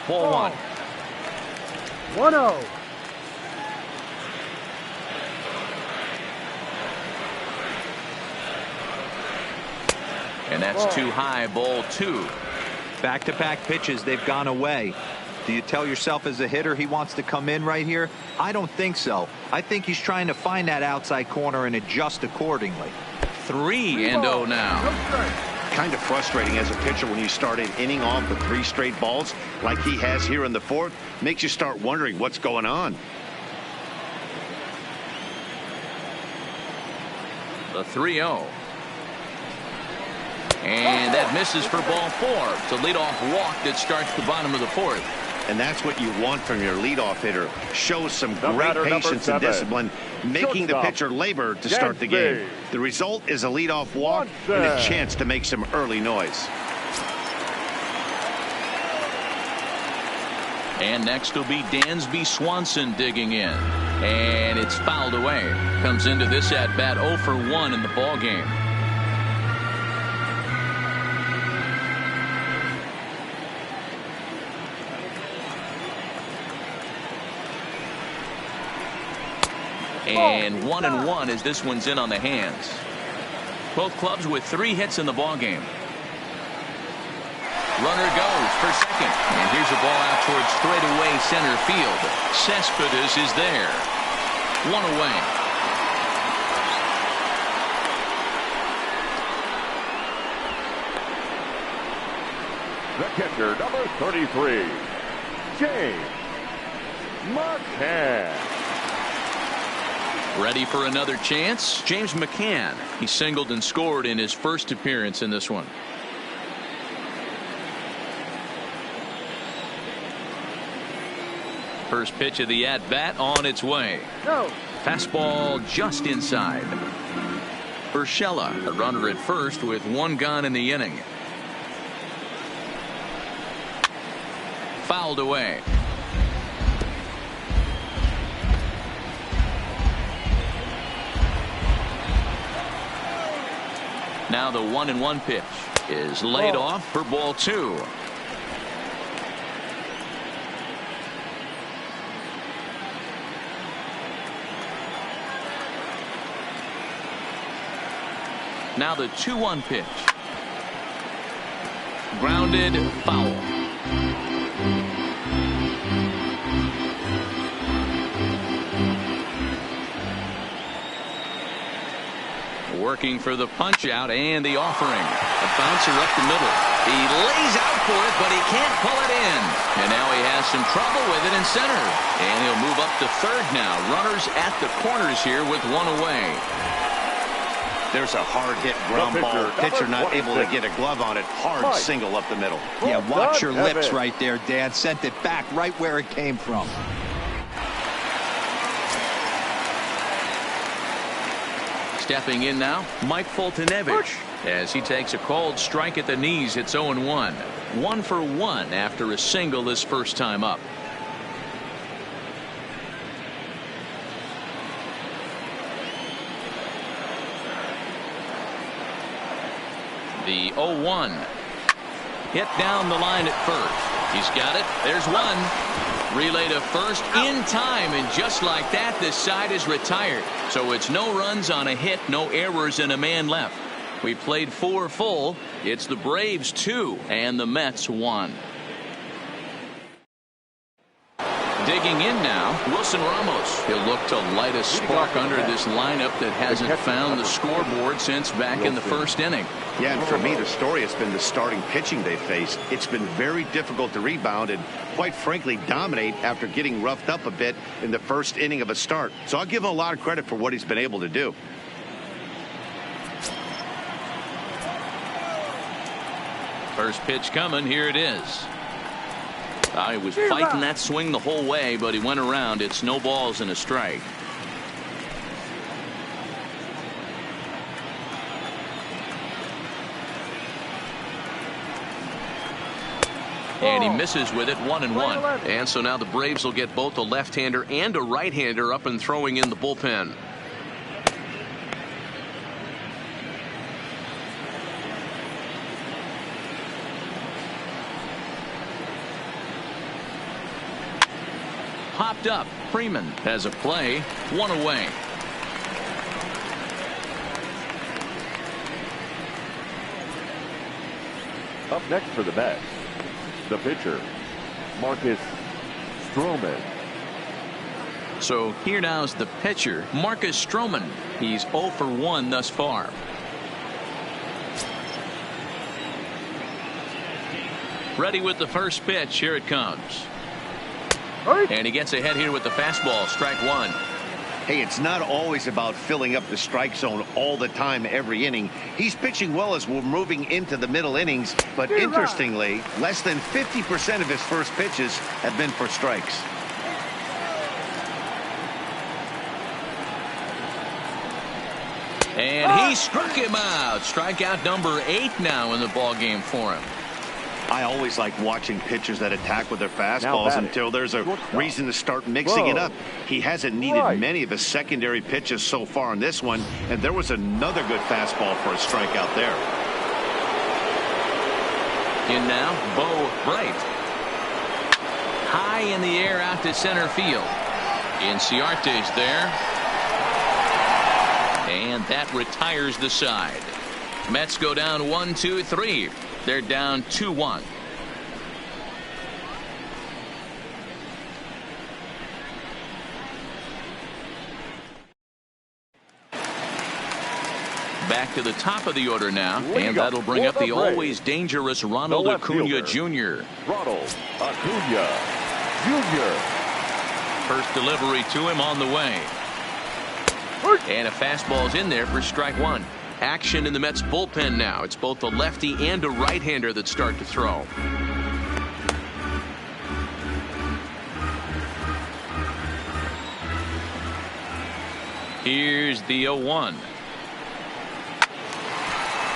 Ball 1. 1-0. And that's too high, ball 2. Back-to-back pitches, they've gone away. Do you tell yourself as a hitter he wants to come in right here? I don't think so. I think he's trying to find that outside corner and adjust accordingly. 3-0 now. Kind of frustrating as a pitcher when you start an inning off with 3 straight balls like he has here in the 4th. Makes you start wondering what's going on. The 3-0. And that misses for ball 4. It's a leadoff walk that starts the bottom of the 4th. And that's what you want from your leadoff hitter. Shows some great patience and discipline, making the pitcher labor to start the game. The result is a leadoff walk and a chance to make some early noise. And next will be Dansby Swanson digging in. And it's fouled away. Comes into this at-bat 0 for 1 in the ball game. And 1-1 as this one's in on the hands. Both clubs with 3 hits in the ball game. Runner goes for second. And here's a ball out towards straightaway center field. Cespedes is there. 1 away. The catcher, number 33, James McCann. Ready for another chance? James McCann. He singled and scored in his first appearance in this one. First pitch of the at-bat on its way. No. Fastball just inside. Urshela, a runner at first with 1 gone in the inning. Fouled away. Now the 1-1 pitch is laid off for ball 2. Now the 2-1 pitch. Grounded, foul. Working for the punch out and the offering. A bouncer up the middle. He lays out for it, but he can't pull it in. And now he has some trouble with it in center. And he'll move up to third now. Runners at the corners here with one away. There's a hard hit ground ball. Pitcher not able to get a glove on it. Hard single up the middle. Yeah, watch your lips right there, Dan. Sent it back right where it came from. Stepping in now, Mike Foltynewicz, as he takes a called strike at the knees. It's 0-1. 1 for 1 after a single his first time up. The 0-1. Hit down the line at first. He's got it. There's one. Relay to first in time, and just like that, this side is retired. So it's no runs on a hit, no errors, and a man left. We played 4 full. It's the Braves 2 and the Mets 1. Digging in now, Wilson Ramos. He'll look to light a spark under this lineup that hasn't found the scoreboard since back in the first inning. Yeah, and for me, the story has been the starting pitching they faced. It's been very difficult to rebound and, quite frankly, dominate after getting roughed up a bit in the first inning of a start. So I'll give him a lot of credit for what he's been able to do. First pitch coming. Here it is. He was fighting that swing the whole way, but he went around. It's no balls and a strike. And he misses with it, 1-1. And so now the Braves will get both a left-hander and a right-hander up and throwing in the bullpen. Popped up. Freeman has a play. 1 away. Up next for the Mets, the pitcher, Marcus Stroman. So here now is the pitcher, Marcus Stroman. He's 0 for 1 thus far. Ready with the first pitch. Here it comes. And he gets ahead here with the fastball. Strike 1. Hey, it's not always about filling up the strike zone all the time every inning. He's pitching well as we're moving into the middle innings, but interestingly, less than 50% of his first pitches have been for strikes. And he struck him out. Strikeout number 8 now in the ball game for him. I always like watching pitchers that attack with their fastballs until there's a reason to start mixing it up. He hasn't needed many of his secondary pitches so far in this one, and there was another good fastball for a strikeout there. In now, Bo Bright. High in the air out to center field. Inciarte's there. And that retires the side. Mets go down 1-2-3. They're down 2-1. Back to the top of the order now, and that'll bring up the always dangerous Ronald Acuna Jr. Ronald Acuna Jr. First delivery to him on the way. And a fastball's in there for strike 1. Action in the Mets bullpen now. It's both a lefty and a right-hander that start to throw. Here's the 0-1.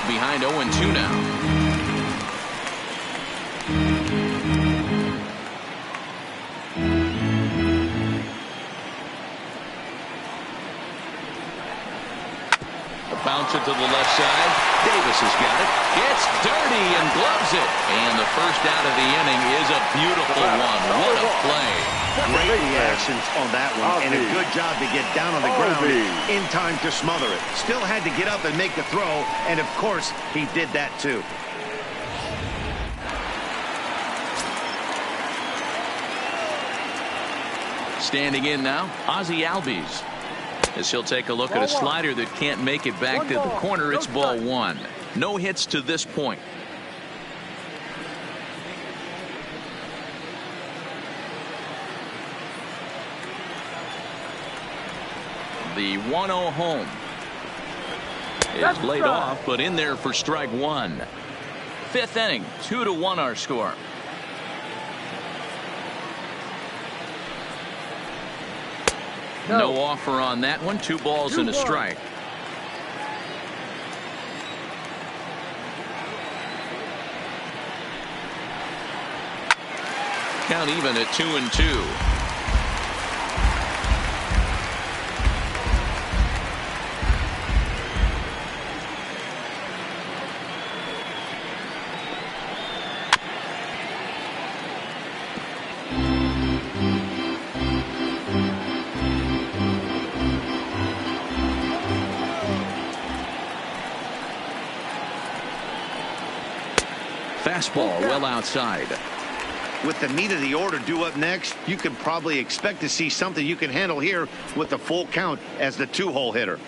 Behind 0-2 now. A bouncer to the left side. Davis has got it. Gets dirty and gloves it. And the first out of the inning is a beautiful one. What a play. Great reactions on that one, and a good job to get down on the ground in time to smother it. Still had to get up and make the throw, and of course, he did that too. Standing in now, Ozzie Albies. As he'll take a look at a slider that can't make it back to the corner. It's ball one. No hits to this point. The 1-0 home is laid off, but in there for strike one. Fifth inning, 2-1 our score. No offer on that one. 2 balls and a strike. Count even at 2-2. Fastball well outside. With the meat of the order due up next, you can probably expect to see something you can handle here with the full count as the 2-hole hitter.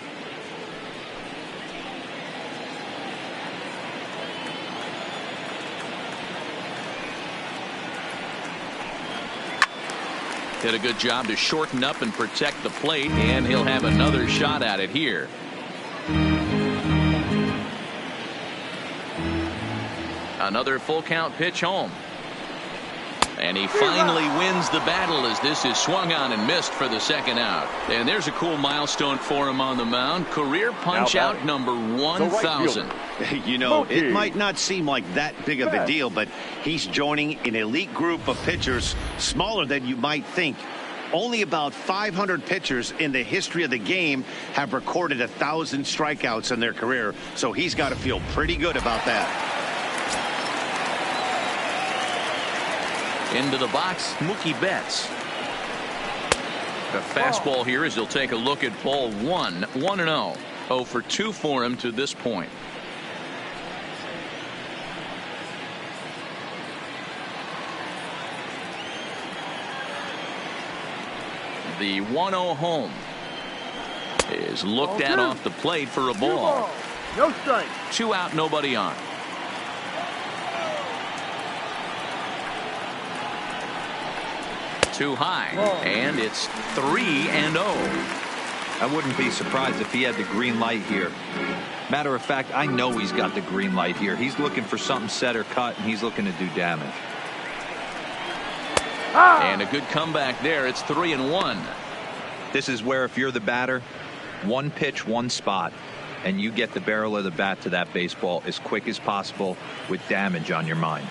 Did a good job to shorten up and protect the plate, and he'll have another shot at it here. Another full count pitch home. And he finally wins the battle as this is swung on and missed for the second out. And there's a cool milestone for him on the mound. Career punch out number 1,000. You know, it might not seem like that big of a deal, but he's joining an elite group of pitchers smaller than you might think. Only about 500 pitchers in the history of the game have recorded 1,000 strikeouts in their career. So he's got to feel pretty good about that. Into the box, Mookie Betts. The fastball here as he'll take a look at ball one. 1-0. 0 for 2 for him to this point. The 1-0 home is looked at off the plate for a ball. No strike. 2 out, nobody on. Too high, and it's 3-0. I wouldn't be surprised if he had the green light here. Matter of fact, I know he's got the green light here. He's looking for something set or cut, and he's looking to do damage. And a good comeback there. It's 3-1. This is where if you're the batter, one pitch, one spot, and you get the barrel of the bat to that baseball as quick as possible with damage on your mind.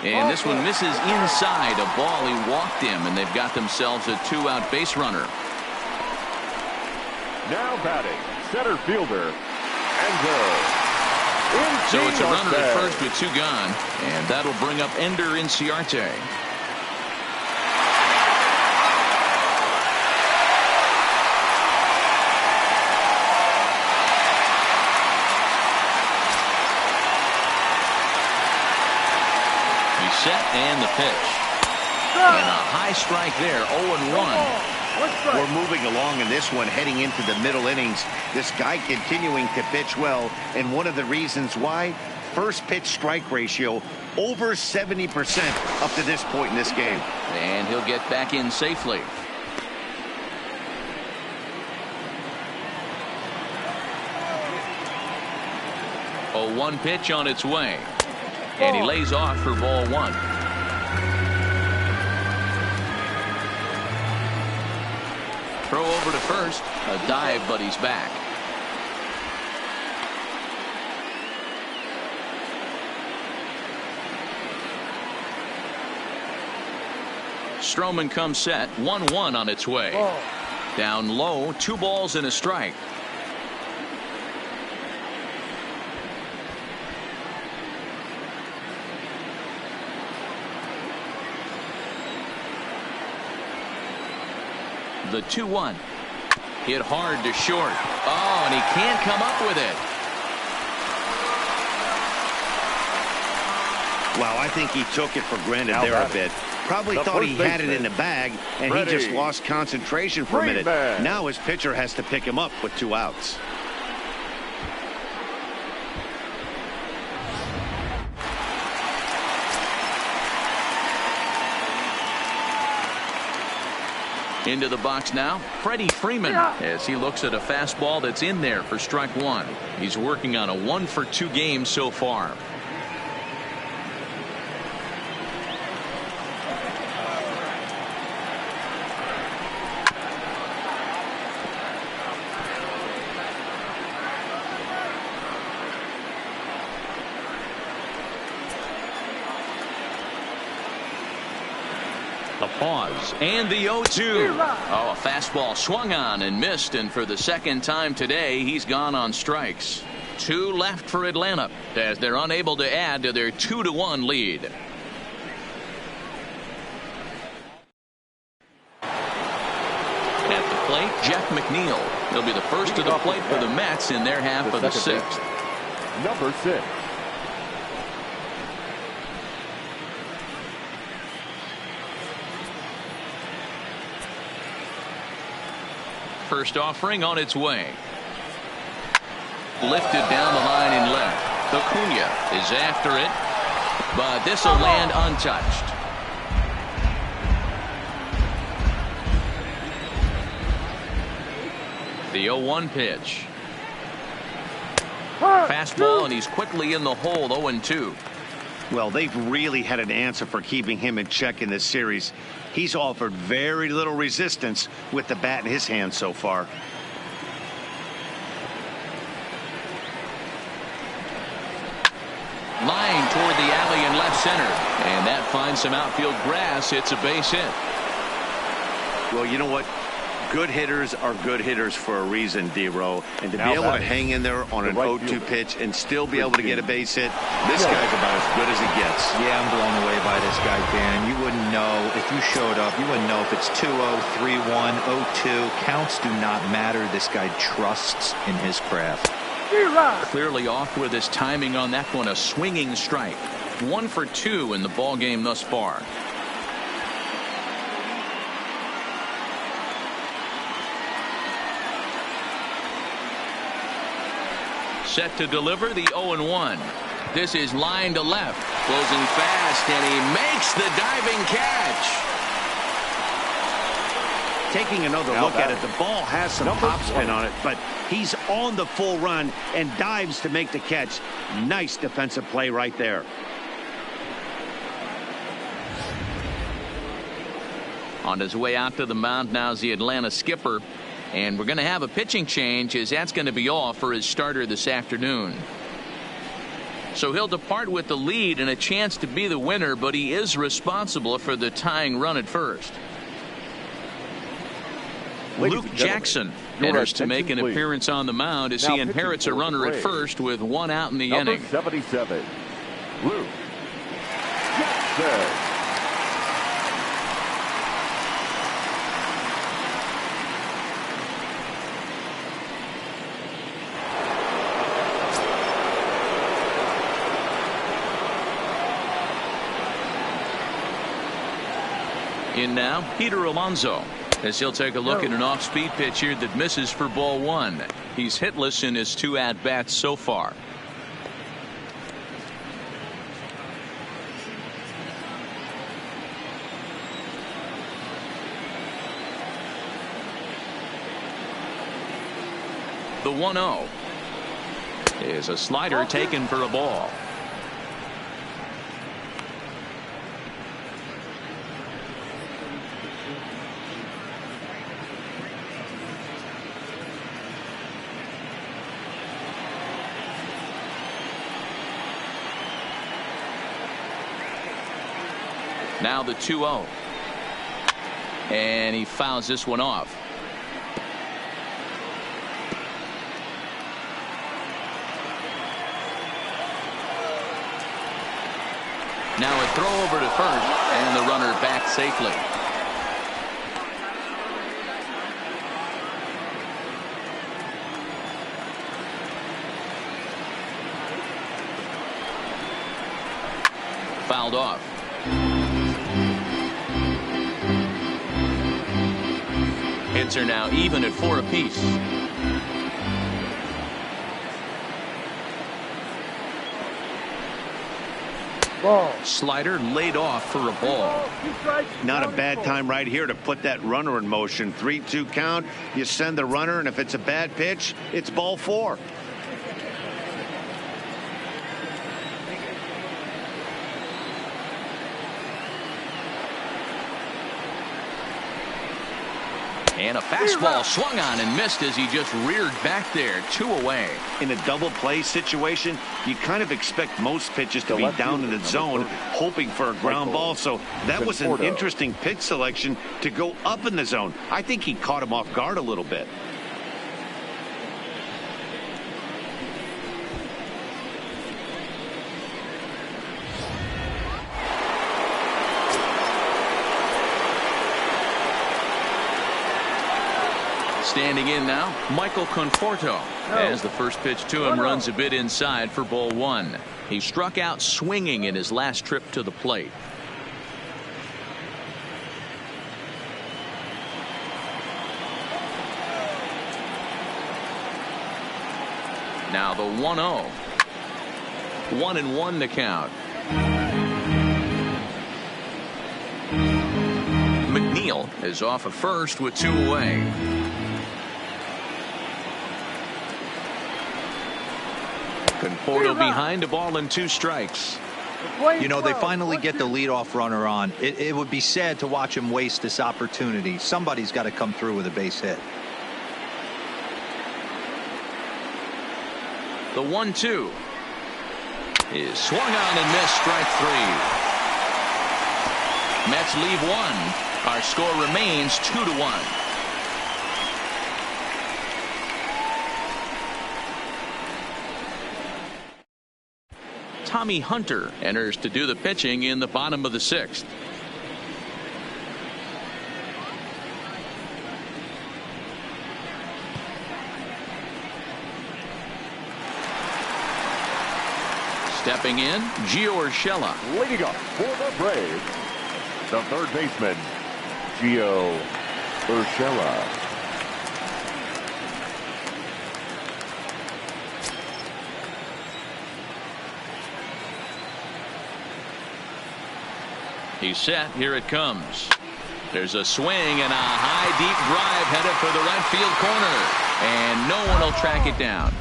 And this one misses inside a ball. He walked him, and they've got themselves a 2-out base runner. Now batting, center fielder, Ender. So it's a runner at first with 2 gone, and that'll bring up Ender Inciarte. Set and the pitch. And a high strike there. 0-1. We're moving along in this one, heading into the middle innings. This guy continuing to pitch well, and one of the reasons why, first pitch strike ratio over 70% up to this point in this game. And he'll get back in safely. A 1 pitch on its way. And he lays off for ball 1. Throw over to first. A dive, but he's back. Stroman comes set. 1-1 on its way. Ball. Down low, 2 balls and a strike. The 2-1. Hit hard to short. Oh, and he can't come up with it. Wow, I think he took it for granted Now there a batting. bit. Probably The thought he first had it in the baseman. bag, and Ready. he just lost concentration for a minute. Freeman. Now his pitcher has to pick him up with 2 outs. Into the box now, Freddie Freeman, as he looks at a fastball that's in there for strike 1. He's working on a 1-for-2 game so far. The pause and the 0-2. Oh, a fastball swung on and missed, and for the second time today he's gone on strikes. 2 left for Atlanta as they're unable to add to their 2-1 lead. At the plate, Jeff McNeil. He'll be the first to the plate for the Mets in their half of the 6th. Number 6. First offering on its way. Lifted down the line in left. Acuna is after it, but this will land untouched. The 0-1 pitch. Fastball, and he's quickly in the hole. 0-2. Well, they've really had an answer for keeping him in check in this series. He's offered very little resistance with the bat in his hand so far. Line toward the alley in left center, and that finds some outfield grass. It's a base hit. Well, you know what? Good hitters are good hitters for a reason, D-Row. And to Now be able to batting. hang in there on The an right 0-2 fielder. pitch and still be able to get a base hit, this guy's about as good as he gets. Yeah, I'm blown away by this guy, Dan. You wouldn't know if you showed up. You wouldn't know if it's 2-0, 3-1, 0-2. Counts do not matter. This guy trusts in his craft. Clearly off with his timing on that one. A swinging strike. 1 for 2 in the ball game thus far. Set to deliver the 0-1. This is line to left. Closing fast, and he makes the diving catch. Taking another Now look at it, batting. the ball has some Number topspin 20. on it, but he's on the full run and dives to make the catch. Nice defensive play right there. On his way out to the mound now is the Atlanta skipper. And we're going to have a pitching change, as that's going to be off for his starter this afternoon. So he'll depart with the lead and a chance to be the winner, but he is responsible for the tying run at first. Ladies Luke and gentlemen, Jackson your enters to make an attention, please. appearance on the mound as Now he pitching inherits a for the runner at Braves. first with 1 out in the Number inning. 77. Luke Jackson. In now, Peter Alonso, as he'll take a look at an off-speed pitch here that misses for ball 1. He's hitless in his 2 at-bats so far. The 1-0 is a slider taken for a ball. Now the 2-0. And he fouls this one off. Now a throw over to first, and the runner back safely. Fouled off. Hits are now even at 4 apiece. Ball. Slider laid off for a ball. Not a bad time right here to put that runner in motion. 3-2 count. You send the runner, and if it's a bad pitch, it's ball 4. And a fastball swung on and missed as he just reared back there. 2 away. In a double play situation, you kind of expect most pitches to be down in the zone, hoping for a ground ball. So that was an interesting pitch selection to go up in the zone. I think he caught him off guard a little bit. Standing in now, Michael Conforto, as the first pitch to him runs a bit inside for ball 1. He struck out swinging in his last trip to the plate. Now the 1-0. 1-1 to count. McNeil is off at first with 2 away. Conforto behind a ball and 2 strikes. You know, they finally get the leadoff runner on. It would be sad to watch him waste this opportunity. Somebody's got to come through with a base hit. The 1-2 is swung on and missed. Strike 3. Mets leave 1. Our score remains 2-1. Tommy Hunter enters to do the pitching in the bottom of the 6th. Stepping in, Gio Urshela. Leading up for the Braves, the third baseman, Gio Urshela. He's set. Here it comes. There's a swing and a high, deep drive headed for the right field corner. And no one will track it down.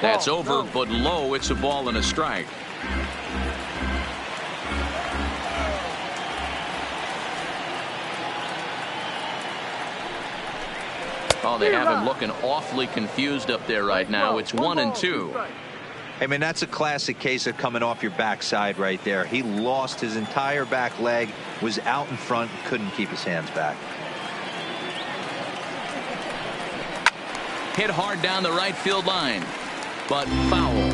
That's over, but low. It's a ball and a strike. Oh, they have him looking awfully confused up there right now. It's 1-2. I mean, that's a classic case of coming off your backside right there. He lost his entire back leg, was out in front, couldn't keep his hands back. Hit hard down the right field line, but foul.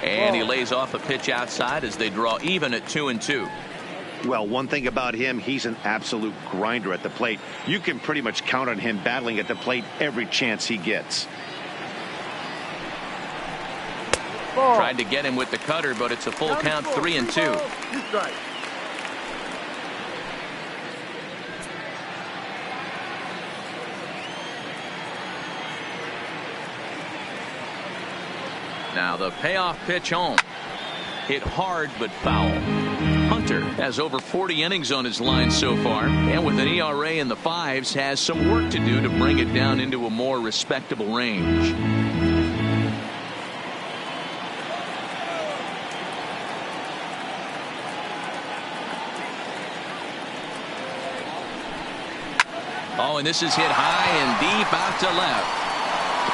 And he lays off a pitch outside as they draw even at 2-2. Well, one thing about him, he's an absolute grinder at the plate. You can pretty much count on him battling at the plate every chance he gets. Tried to get him with the cutter, but it's a full count, 3-2. Now the payoff pitch home. Hit hard but foul. Hunter has over 40 innings on his line so far, and with an ERA in the 5s has some work to do to bring it down into a more respectable range. Oh, and this is hit high and deep out to left.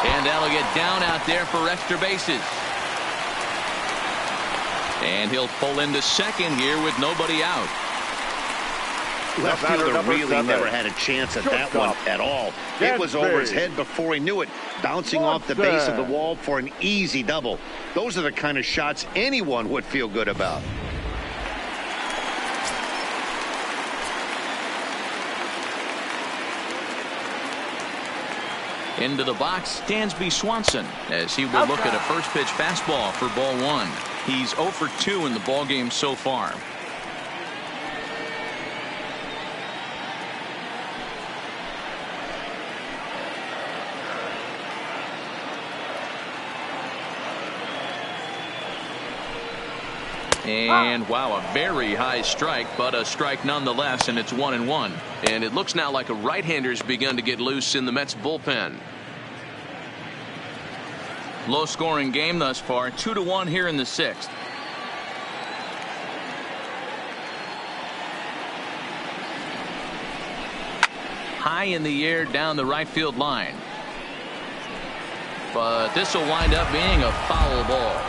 And that'll get down out there for extra bases. And he'll pull into second here with nobody out. Left fielder really never had a chance at that one at all. It was over his head before he knew it, bouncing off the base of the wall for an easy double. Those are the kind of shots anyone would feel good about. Into the box, Dansby Swanson, as he will look at a first pitch fastball for ball one. He's 0 for 2 in the ballgame so far. And wow, a very high strike, but a strike nonetheless, and it's 1-1. And it looks now like a right-hander's begun to get loose in the Mets bullpen. Low scoring game thus far, 2-1 here in the sixth. High in the air down the right field line. But this will wind up being a foul ball.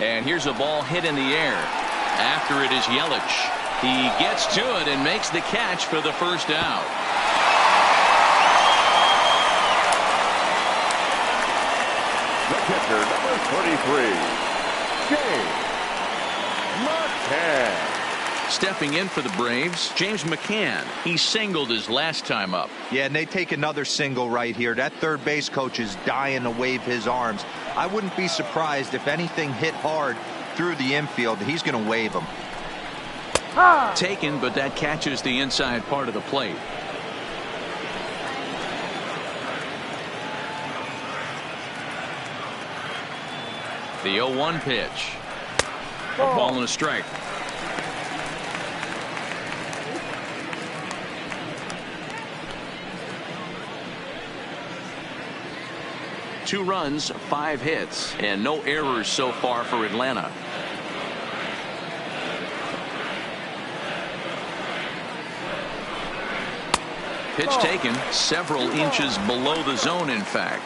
And here's a ball hit in the air. After it is Yelich. He gets to it and makes the catch for the first out. The pitcher, number 33, James McCann. Stepping in for the Braves, James McCann. He singled his last time up. Yeah, and they take another single right here. That third base coach is dying to wave his arms. I wouldn't be surprised if anything hit hard through the infield. He's going to wave them. Taken, but that catches the inside part of the plate. The 0-1 pitch. A ball and a strike. Two runs, 5 hits, and no errors so far for Atlanta. Pitch taken several inches below the zone, in fact.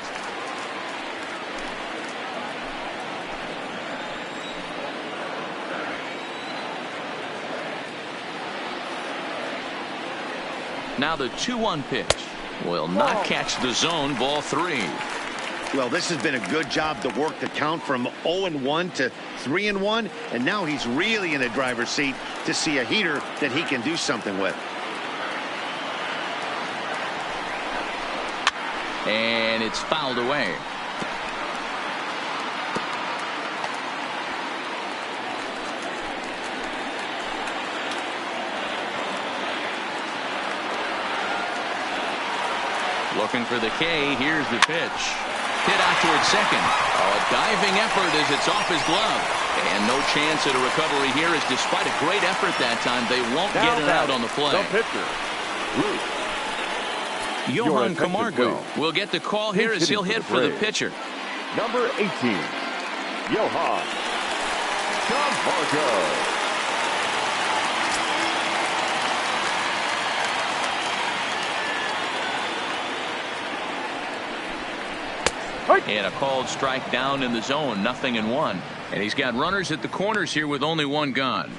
Now the 2-1 pitch will not catch the zone. Ball 3. Well, this has been a good job to work the count from 0-1 to 3-1, and now he's really in the driver's seat to see a heater that he can do something with. And it's fouled away. Looking for the K. Here's the pitch. Hit out towards second. Oh, a diving effort as it's off his glove. And no chance at a recovery here, as despite a great effort that time, they won't get it out on the play. The pitcher, Johan Camargo will get the call here as he'll hit for the pitcher. Number 18, Johan Camargo. And a called strike down in the zone, 0-1. And he's got runners at the corners here with only one gone.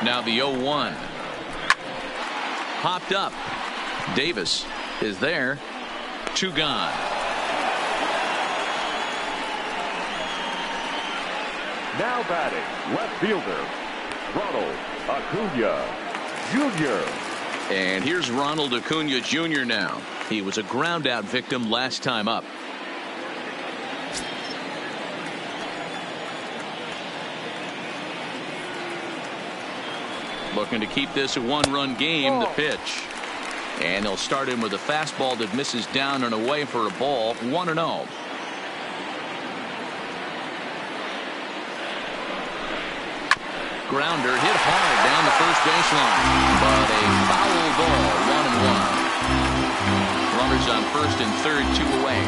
Now the 0-1. Popped up. Davis is there. 2 gone. Now batting, left fielder, Ronald Acuna Jr. And here's Ronald Acuna Jr. now. He was a ground out victim last time up. Looking to keep this a 1-run game. The pitch. And they'll start him with a fastball that misses down and away for a ball. 1-0. grounder hit hard down the first baseline, but a foul ball, 1-1. Runners on first and third, 2 away.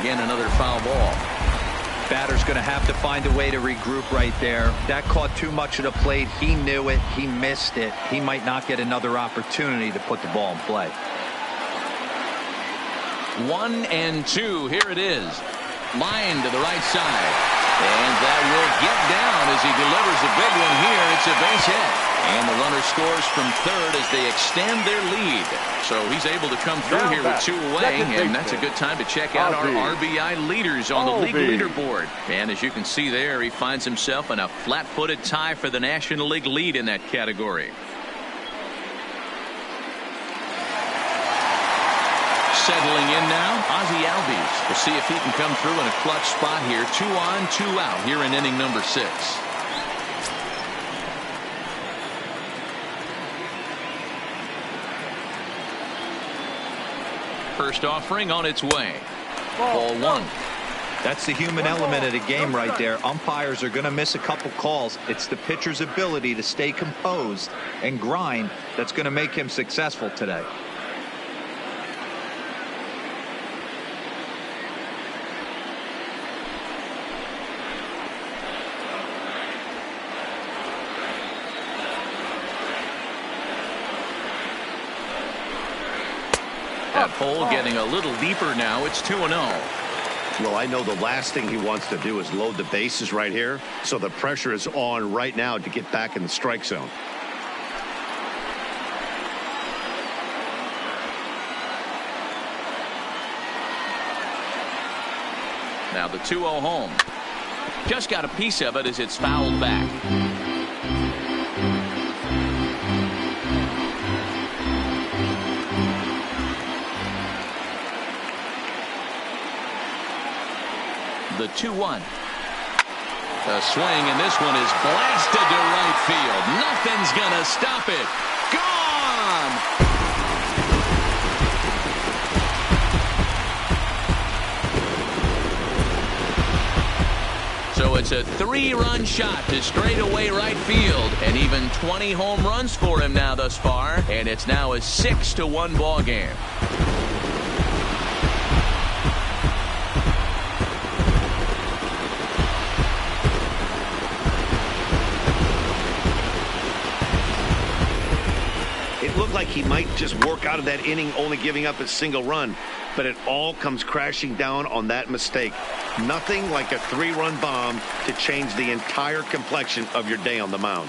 Again, another foul ball. Batter's going to have to find a way to regroup right there. That caught too much of the plate. He knew it. He missed it. He might not get another opportunity to put the ball in play. 1-2. Here it is. Line to the right side. And that will get down as he delivers a big one here. It's a base hit. And the runner scores from third as they extend their lead. So he's able to come through here with 2 away. And that's a good time to check out our RBI leaders on the league leaderboard. And as you can see there, he finds himself in a flat-footed tie for the National League lead in that category. Settling in now, Ozzie Albies. We'll see if he can come through in a clutch spot here. 2 on, 2 out here in inning number 6. First offering on its way. Ball 1. That's the human element of the game right there. Umpires are going to miss a couple calls. It's the pitcher's ability to stay composed and grind that's going to make him successful today. That hole getting a little deeper now. It's 2-0. Well, I know the last thing he wants to do is load the bases right here. So the pressure is on right now to get back in the strike zone. Now the 2-0 home. Just got a piece of it as it's fouled back. The 2-1. A swing, and this one is blasted to right field. Nothing's gonna stop it. Gone! So it's a 3-run shot to straightaway right field, and even 20 home runs for him now thus far, and it's now a 6-1 ball game. Like he might just work out of that inning only giving up a single run, but it all comes crashing down on that mistake. Nothing like a 3-run bomb to change the entire complexion of your day on the mound.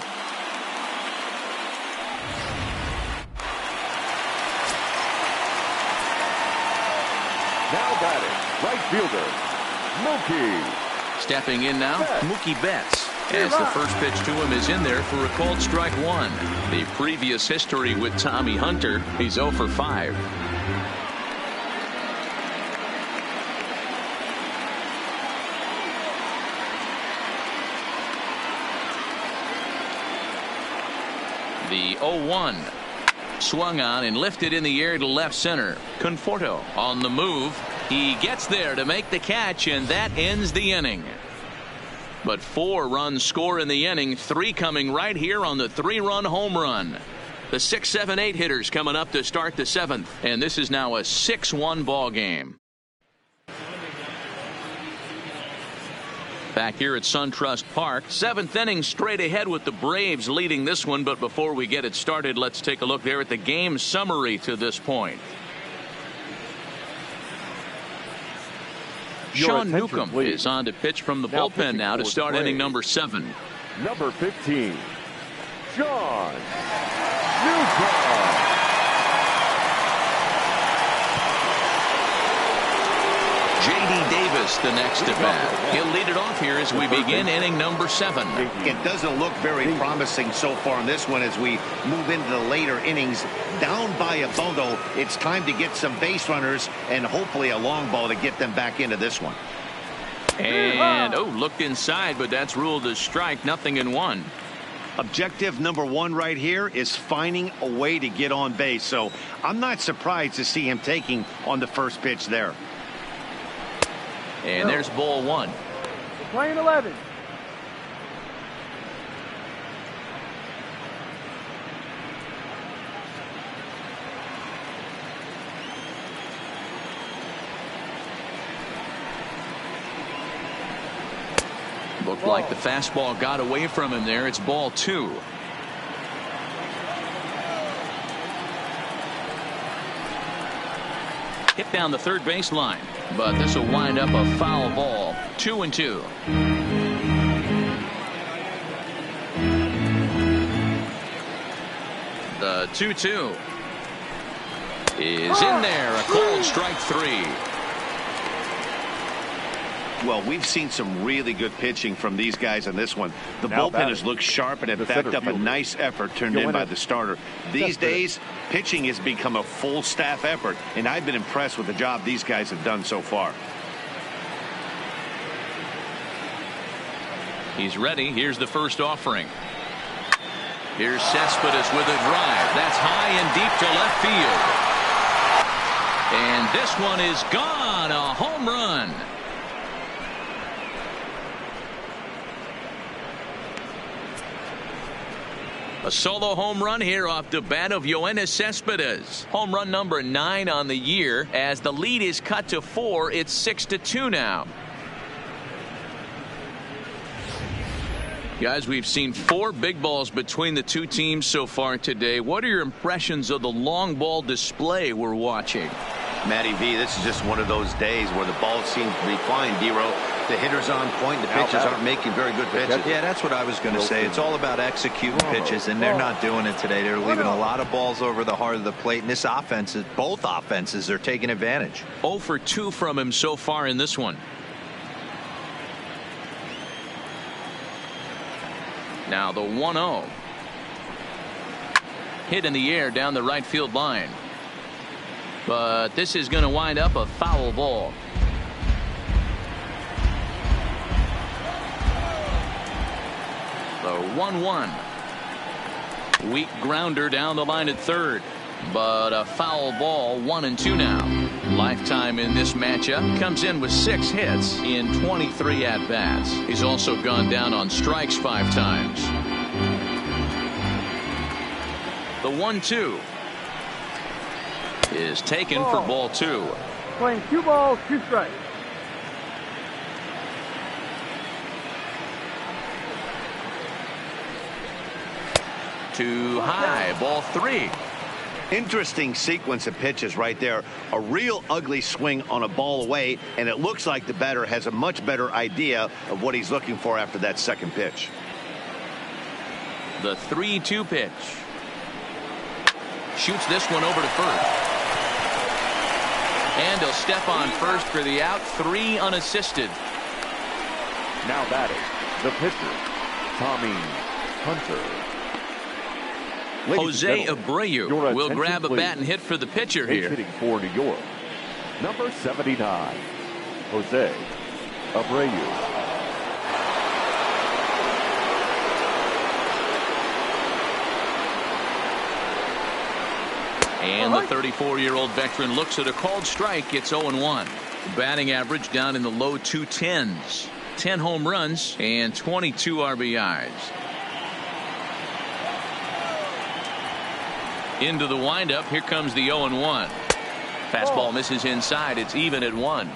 Now batting, right fielder, Mookie. Stepping in now, Mookie Betts. As the first pitch to him is in there for a called strike 1. The previous history with Tommy Hunter, he's 0 for 5. The 0-1. Swung on and lifted in the air to left center. Conforto on the move. He gets there to make the catch, and that ends the inning. But 4 runs score in the inning, 3 coming right here on the 3-run home run. The 6, 7, 8 hitters coming up to start the 7th, and this is now a 6-1 ball game. Back here at SunTrust Park, 7th inning straight ahead with the Braves leading this one. But before we get it started, let's take a look there at the game summary to this point. Sean Newcomb is on to pitch from the bullpen now to start inning number 7. Number 15, Sean Newcomb. J.D. Davis gets the next at bat. He'll lead it off here as we begin inning number 7. It doesn't look very promising so far in this one as we move into the later innings. Down by a bundle, it's time to get some base runners and hopefully a long ball to get them back into this one. And, looked inside, but that's ruled a strike. Nothing in 1. Objective number 1 right here is finding a way to get on base. So I'm not surprised to see him taking on the first pitch there. And there's ball 1. Playing 11. Looked like the fastball got away from him there. It's ball 2. Hit down the third baseline, but this will wind up a foul ball. 2-2. The 2-2 is in there. A called strike 3. Well, we've seen some really good pitching from these guys in this one. The bullpen has looked sharp and have backed up a nice effort turned in by the starter. These days, pitching has become a full staff effort, and I've been impressed with the job these guys have done so far. He's ready. Here's the first offering. Here's Cespedes with a drive. That's high and deep to left field. And this one is gone. A home run. A solo home run here off the bat of Yoenis Cespedes. Home run number 9 on the year. As the lead is cut to 4, it's 6-2 now. Guys, we've seen 4 big balls between the two teams so far today. What are your impressions of the long ball display we're watching? Matty V, this is just one of those days where the ball seems to be flying, D-Row. The hitter's on point. The pitchers aren't making very good pitches. Yeah, that's what I was going to say. It's all about executing pitches, and they're not doing it today. They're leaving a lot of balls over the heart of the plate, and this offense, both offenses are taking advantage. 0 for 2 from him so far in this one. Now the 1-0. Hit in the air down the right field line. But this is going to wind up a foul ball. The 1-1. Weak grounder down the line at third. But a foul ball. 1-2 now. Lifetime in this matchup. Comes in with 6 hits in 23 at-bats. He's also gone down on strikes 5 times. The 1-2 is taken for ball 2. Playing 2 balls, 2 strikes. Too high. Ball 3. Interesting sequence of pitches right there. A real ugly swing on a ball away, and it looks like the batter has a much better idea of what he's looking for after that second pitch. The 3-2 pitch. Shoots this one over to first. And he'll step on first for the out. 3 unassisted. Now batting, the pitcher, Tommy Hunter. Jose Abreu will grab a bat and hit for the pitcher here. Hitting for New York, number 79, Jose Abreu. And the 34-year-old veteran looks at a called strike. It's 0-1. Batting average down in the low 210s. 10 home runs and 22 RBIs. Into the windup. Here comes the 0-1. Fastball misses inside. It's even at 1.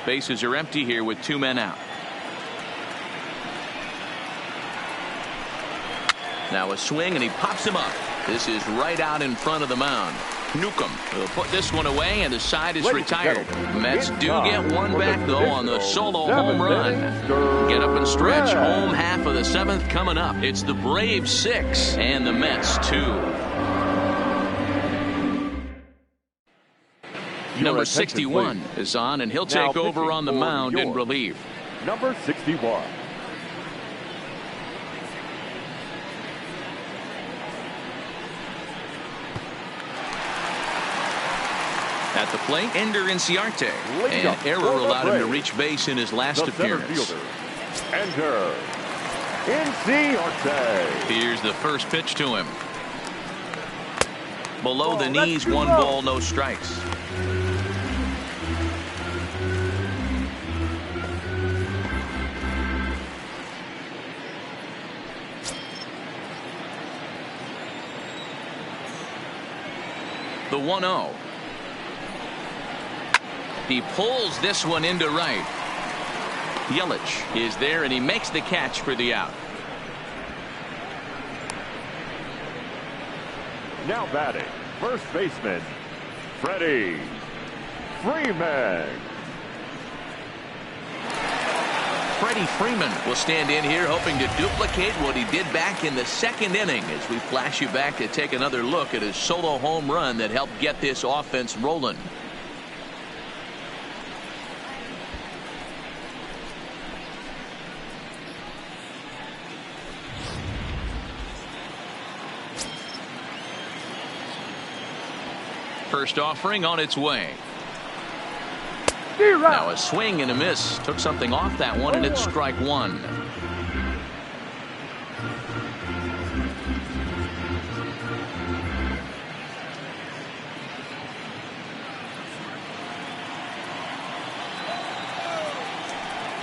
Bases are empty here with 2 men out. Now a swing, and he pops him up. This is right out in front of the mound. Newcomb will put this one away, and the side is retired. Mets do get one back, though, on the solo home run. Get up and stretch. Home half of the 7th coming up. It's the Braves 6 and the Mets 2. Number 61 is on, and he'll take over on the mound in relief. Number 61. At the plate, Ender Inciarte. An error allowed him to reach base in his last appearance. Ender Inciarte. Here's the first pitch to him. Below the knees, 1 ball, no strikes. The 1-0. He pulls this one into right. Yelich is there, and he makes the catch for the out. Now batting, first baseman, Freddie Freeman. Freddie Freeman will stand in here hoping to duplicate what he did back in the 2nd inning as we flash you back to take another look at his solo home run that helped get this offense rolling. First offering on its way. Now a swing and a miss. Took something off that one, and it's strike 1.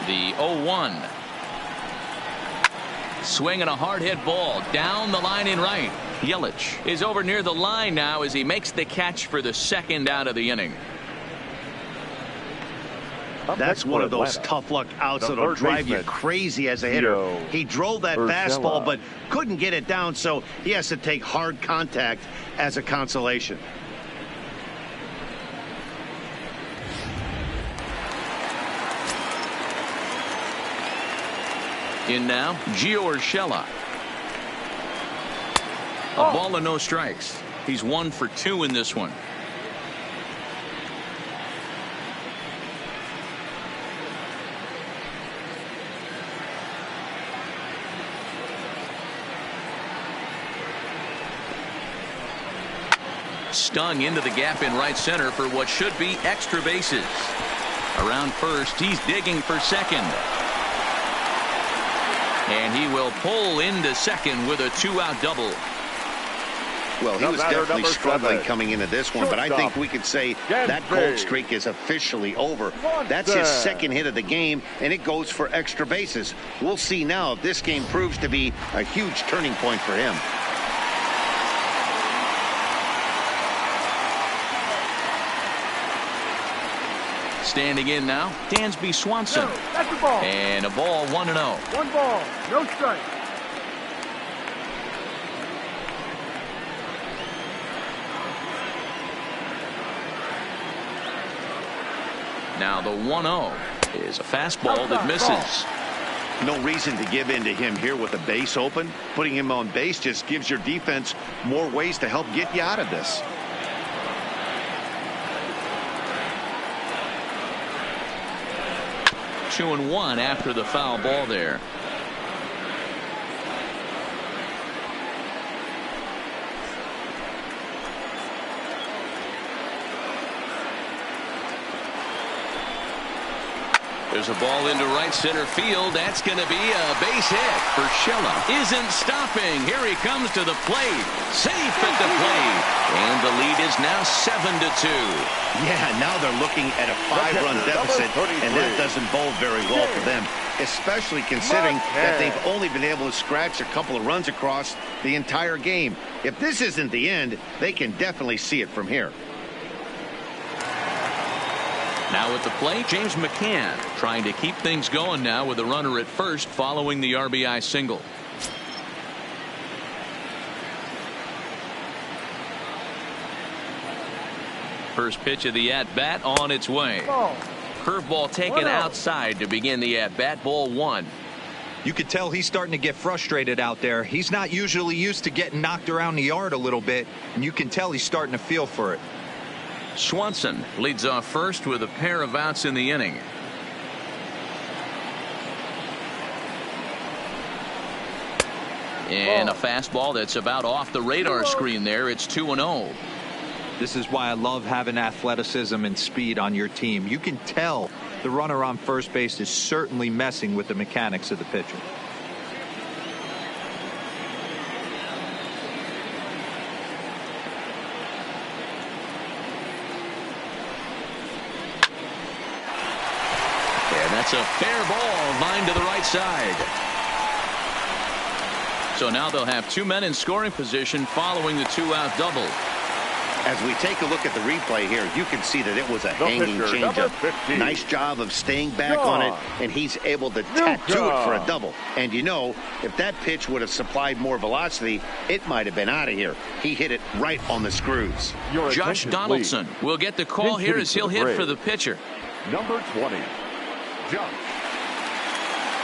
The 0-1. Swing and a hard hit ball down the line in right. Yelich is over near the line now as he makes the catch for the 2nd out of the inning. That's one of those tough luck outs that'll drive you crazy as a hitter. He drove that fastball but couldn't get it down, so he has to take hard contact as a consolation. In now, Gio Urshela. A ball and no strikes. He's 1 for 2 in this one. Stung into the gap in right center for what should be extra bases. Around first, he's digging for second. And he will pull into second with a 2-out double. Well, he was definitely struggling coming into this one, but I think we could say that cold streak is officially over. That's his 2nd hit of the game, and it goes for extra bases. We'll see now if this game proves to be a huge turning point for him. Standing in now, Dansby Swanson. That's a ball. And a ball, 1-0. 1 ball, no strike. Now the 1-0 is a fastball that misses. No reason to give in to him here with the base open. Putting him on base just gives your defense more ways to help get you out of this. Two and 1 after the foul ball there. There's a ball into right center field. That's going to be a base hit. Urshela isn't stopping. Here he comes to the plate. Safe at the plate. And the lead is now 7-2. Yeah, now they're looking at a 5-run deficit, and that doesn't bode very well for them, especially considering that they've only been able to scratch a couple of runs across the entire game. If this isn't the end, they can definitely see it from here. Now at the plate, James McCann trying to keep things going now with a runner at first following the RBI single. First pitch of the at-bat on its way. Curveball taken outside to begin the at-bat. Ball 1. You could tell he's starting to get frustrated out there. He's not usually used to getting knocked around the yard a little bit, and you can tell he's starting to feel for it. Swanson leads off first with a pair of outs in the inning. And a fastball that's about off the radar screen there. It's 2-0. This is why I love having athleticism and speed on your team. You can tell the runner on first base is certainly messing with the mechanics of the pitcher. And that's a fair ball, line to the right side. So now they'll have two men in scoring position following the two-out double. As we take a look at the replay here, you can see that it was a hanging changeup. Nice job of staying back on it, and he's able to tattoo it for a double. And you know, if that pitch would have supplied more velocity, it might have been out of here. He hit it right on the screws. Josh Donaldson will get the call here as he'll hit for the pitcher. Number 20, Josh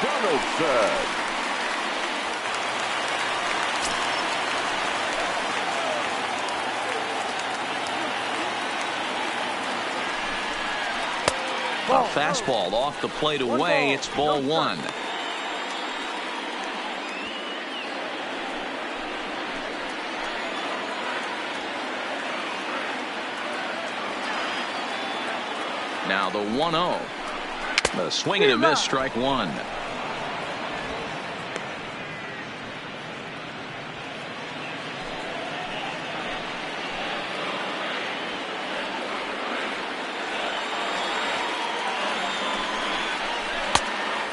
Donaldson. A fastball off the plate away. It's ball one. Now the 1-0. The swing and a miss, strike one.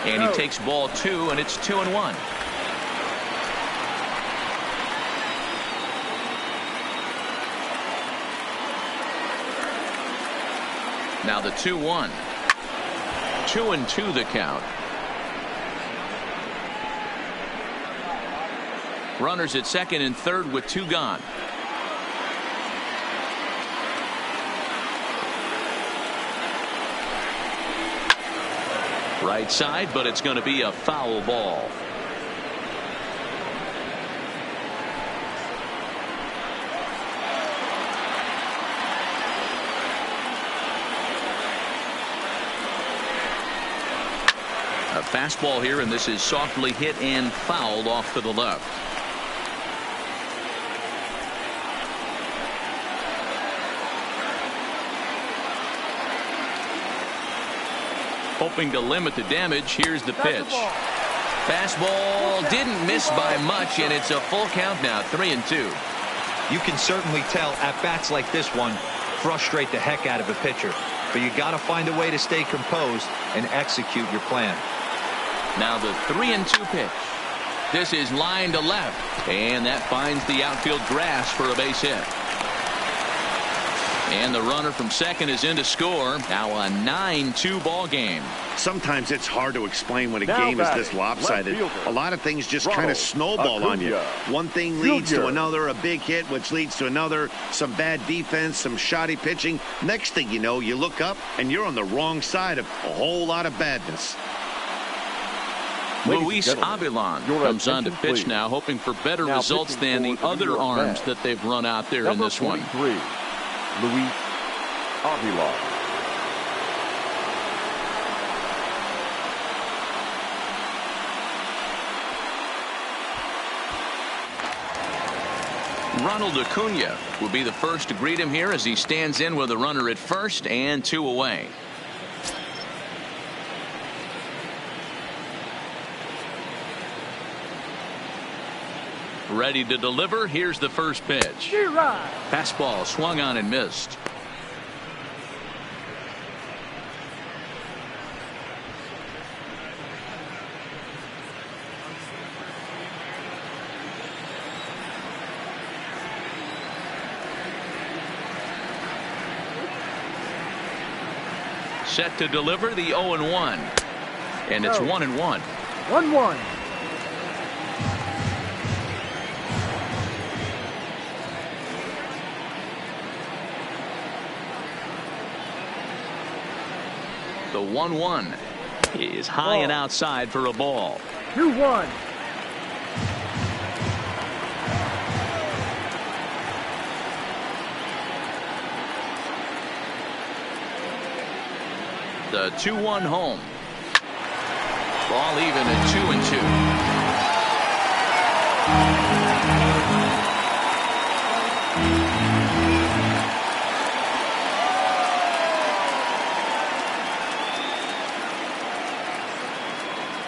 And he takes ball two, and it's 2-1. Now the 2-1. 2-2 the count. Runners at second and third with two gone. Right side, but it's going to be a foul ball. A fastball here, and this is softly hit and fouled off to the left. Hoping to limit the damage. Here's the pitch. Fastball didn't miss by much, and it's a full count now, 3-2. You can certainly tell at bats like this one frustrate the heck out of a pitcher, but you got to find a way to stay composed and execute your plan. Now the 3-2 pitch. This is line to left, and that finds the outfield grass for a base hit. And the runner from second is in to score. Now a 9-2 ball game. Sometimes it's hard to explain when a game is this lopsided. A lot of things just kind of snowball on you. One thing leads to another, a big hit, which leads to another, some bad defense, some shoddy pitching. Next thing you know, you look up and you're on the wrong side of a whole lot of badness. Luis Avilan comes on to pitch now, hoping for better results than the other arms that they've run out there in this one. Luis Avilan. Ronald Acuna will be the first to greet him here as he stands in with a runner at first and two away. Ready to deliver. Here's the first pitch. Fastball swung on and missed. Set to deliver the 0-1. And it's 1-1. 1-1. The 1-1 is high and outside for a ball. 2-1. The 2-1 home. Ball even at 2-2.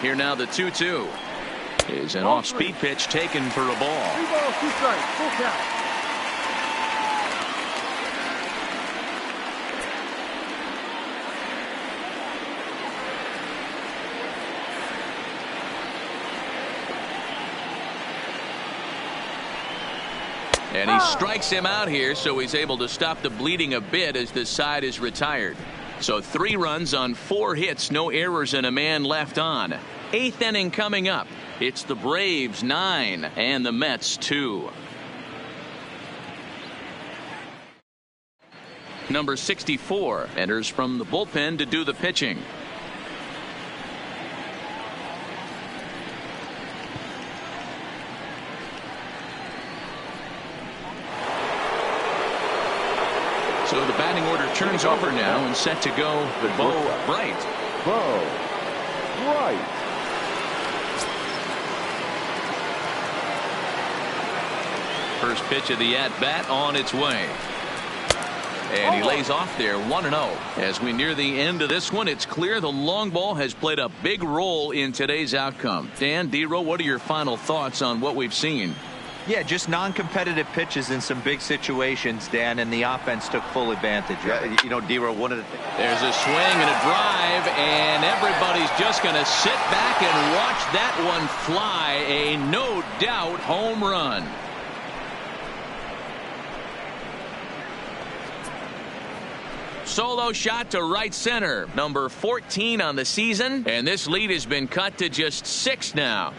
Here now the 2-2 is an off-speed pitch taken for a ball. 3 balls, 2 strikes, full count. And he strikes him out here, so he's able to stop the bleeding a bit as this side is retired. So 3 runs on 4 hits, no errors, and a man left on. 8th inning coming up. It's the Braves 9 and the Mets 2. Number 64 enters from the bullpen to do the pitching. So the batting order turns over now and set to go Bo Bright. Bo Bright. First pitch of the at-bat on its way. And he lays off there 1-0. As we near the end of this one, it's clear the long ball has played a big role in today's outcome. Dan, D-Row, what are your final thoughts on what we've seen? Yeah, just non-competitive pitches in some big situations, Dan, and the offense took full advantage of it. You know, D-Row, one of the There's a swing and a drive, and everybody's just going to sit back and watch that one fly. A no-doubt home run. Solo shot to right center, number 14 on the season, and this lead has been cut to just 6 now.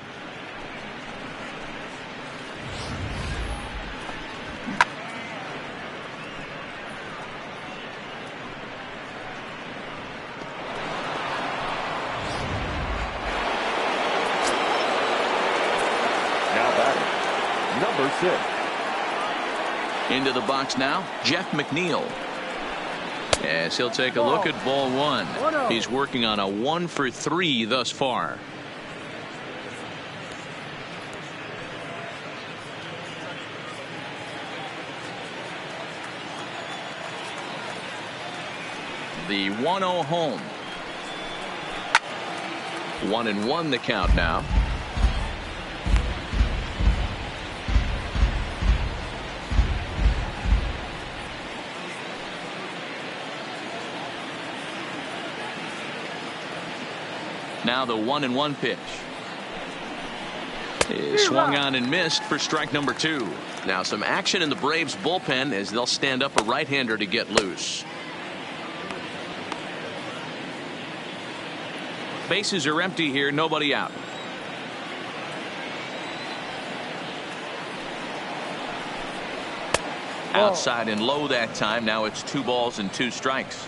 Now batting, number 6. Into the box now, Jeff McNeil. As he'll take a look at ball 1. He's working on a 1 for 3 thus far. The 1-0 home. 1-1 the count now. Now the 1-1 pitch is swung on and missed for strike number 2. Now some action in the Braves bullpen as they'll stand up a right-hander to get loose. Bases are empty here, nobody out. Outside and low that time. Now it's 2 balls and 2 strikes.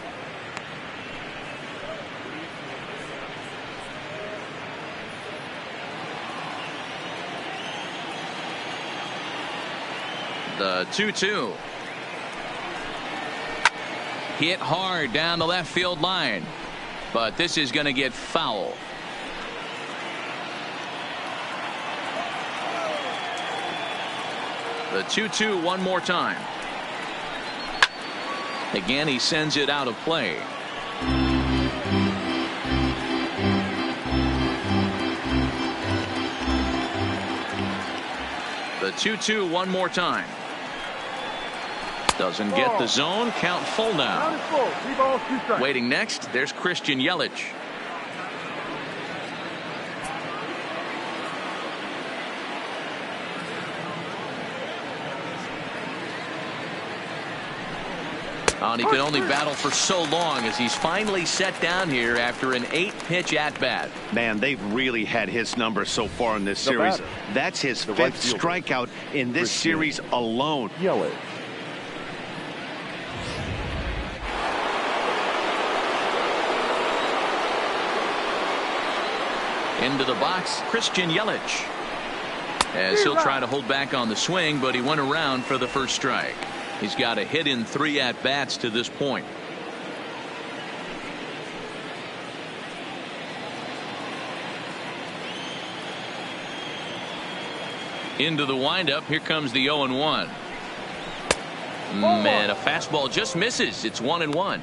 The 2-2. Hit hard down the left field line, but this is going to get foul. The 2-2 one more time. Again, he sends it out of play. The 2-2 one more time. Doesn't get the zone. Count full now. 3 balls, 2 strikes. Waiting next, there's Christian Yelich. And he can only battle for so long as he's finally set down here after an 8-pitch at-bat. Man, they've really had his number so far in this series. batter. That's his The 5th right fielder. strikeout in this Christian series alone. Yelich. Into the box, Christian Yelich. As he'll try to hold back on the swing, but he went around for the first strike. He's got a hit in 3 at-bats to this point. Into the windup. Here comes the 0-1. Man, a fastball just misses. It's 1-1.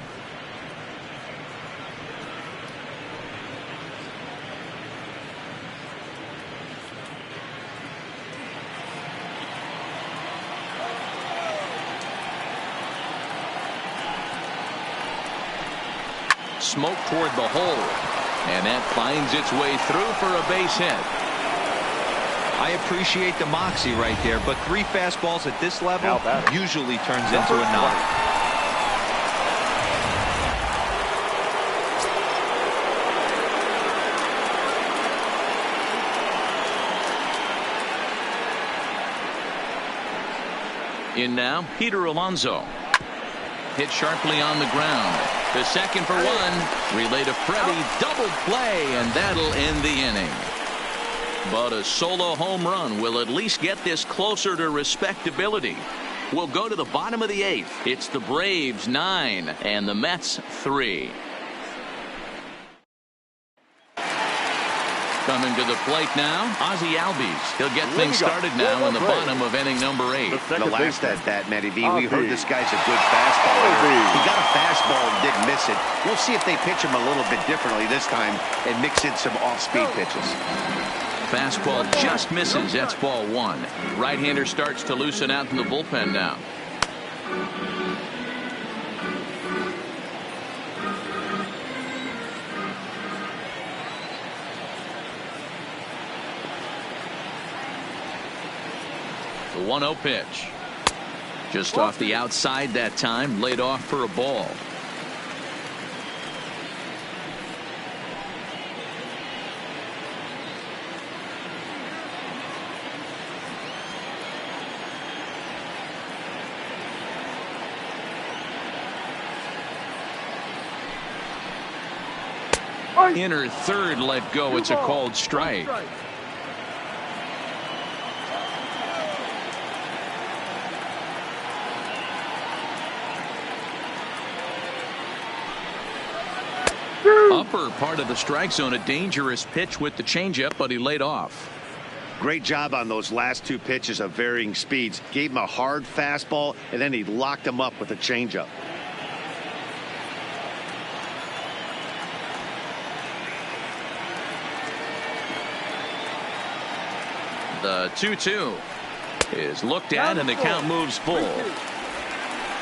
Smoke toward the hole, and that finds its way through for a base hit. I appreciate the moxie right there, but 3 fastballs at this level usually turns into a knock. In now, Peter Alonso. Hit sharply on the ground. The second for 1. Relay to Freddie. Double play, and that'll end the inning. But a solo home run will at least get this closer to respectability. We'll go to the bottom of the 8th. It's the Braves 9 and the Mets 3. Coming to the plate now, Ozzie Albies. He'll get things started now in the bottom of inning number 8. The last at bat, Matty V, we heard this guy's a good fastball hitter. He got a fastball and didn't miss it. We'll see if they pitch him a little bit differently this time and mix in some off-speed pitches. Fastball just misses. That's ball 1. Right-hander starts to loosen out in the bullpen now. The 1-0 pitch. Just off the outside that time. Laid off for a ball. Inner third let go. It's a called strike. Upper part of the strike zone. A dangerous pitch with the changeup, but he laid off. Great job on those last 2 pitches of varying speeds. Gave him a hard fastball, and then he locked him up with a changeup. The 2-2 is looked at, and the count moves full.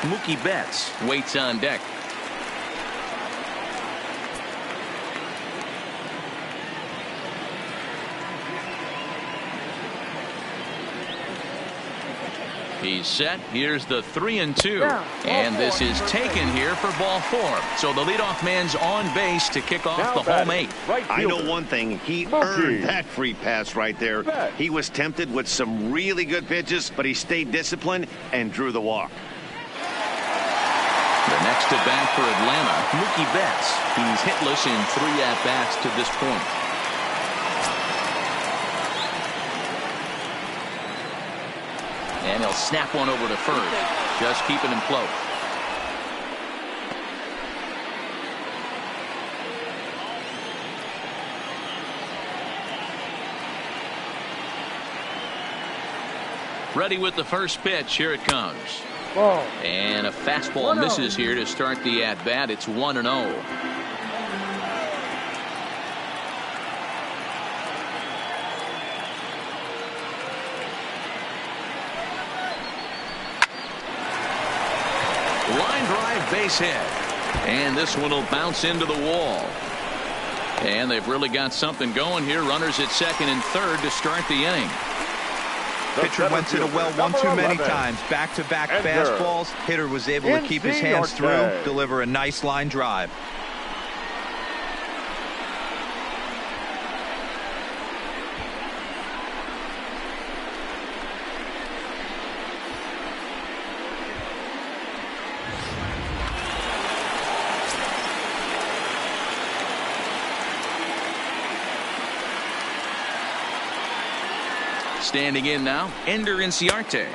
Mookie Betts waits on deck. He's set. Here's the 3-2. And this is taken here for ball 4. So the leadoff man's on base to kick off the home 8. I know one thing. He earned that free pass right there. He was tempted with some really good pitches, but he stayed disciplined and drew the walk. The next at bat for Atlanta, Mookie Betts. He's hitless in 3 at-bats to this point. And he'll snap one over to first. Just keeping him close. Ready with the first pitch. Here it comes. And a fastball misses here to start the at-bat. It's 1-0. Line drive, base hit. And this one will bounce into the wall. And they've really got something going here. Runners at second and third to start the inning. Pitcher went to the well one too many times. Back-to-back fastballs. Hitter was able to keep his hands through, deliver a nice line drive. Standing in now, Ender Inciarte,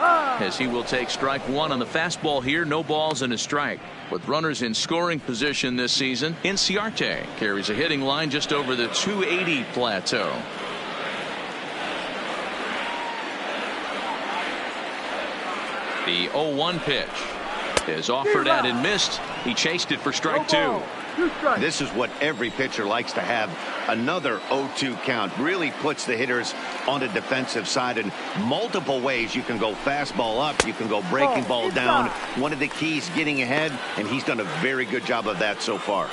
as he will take strike 1 on the fastball here. No balls and a strike. With runners in scoring position this season, Inciarte carries a hitting line just over the 280 plateau. The 0-1 pitch is offered out and missed. He chased it for strike two. This is what every pitcher likes to have. Another 0-2 count really puts the hitters on the defensive side in multiple ways. You can go fastball up, you can go breaking ball down. One of the keys, getting ahead, and he's done a very good job of that so far.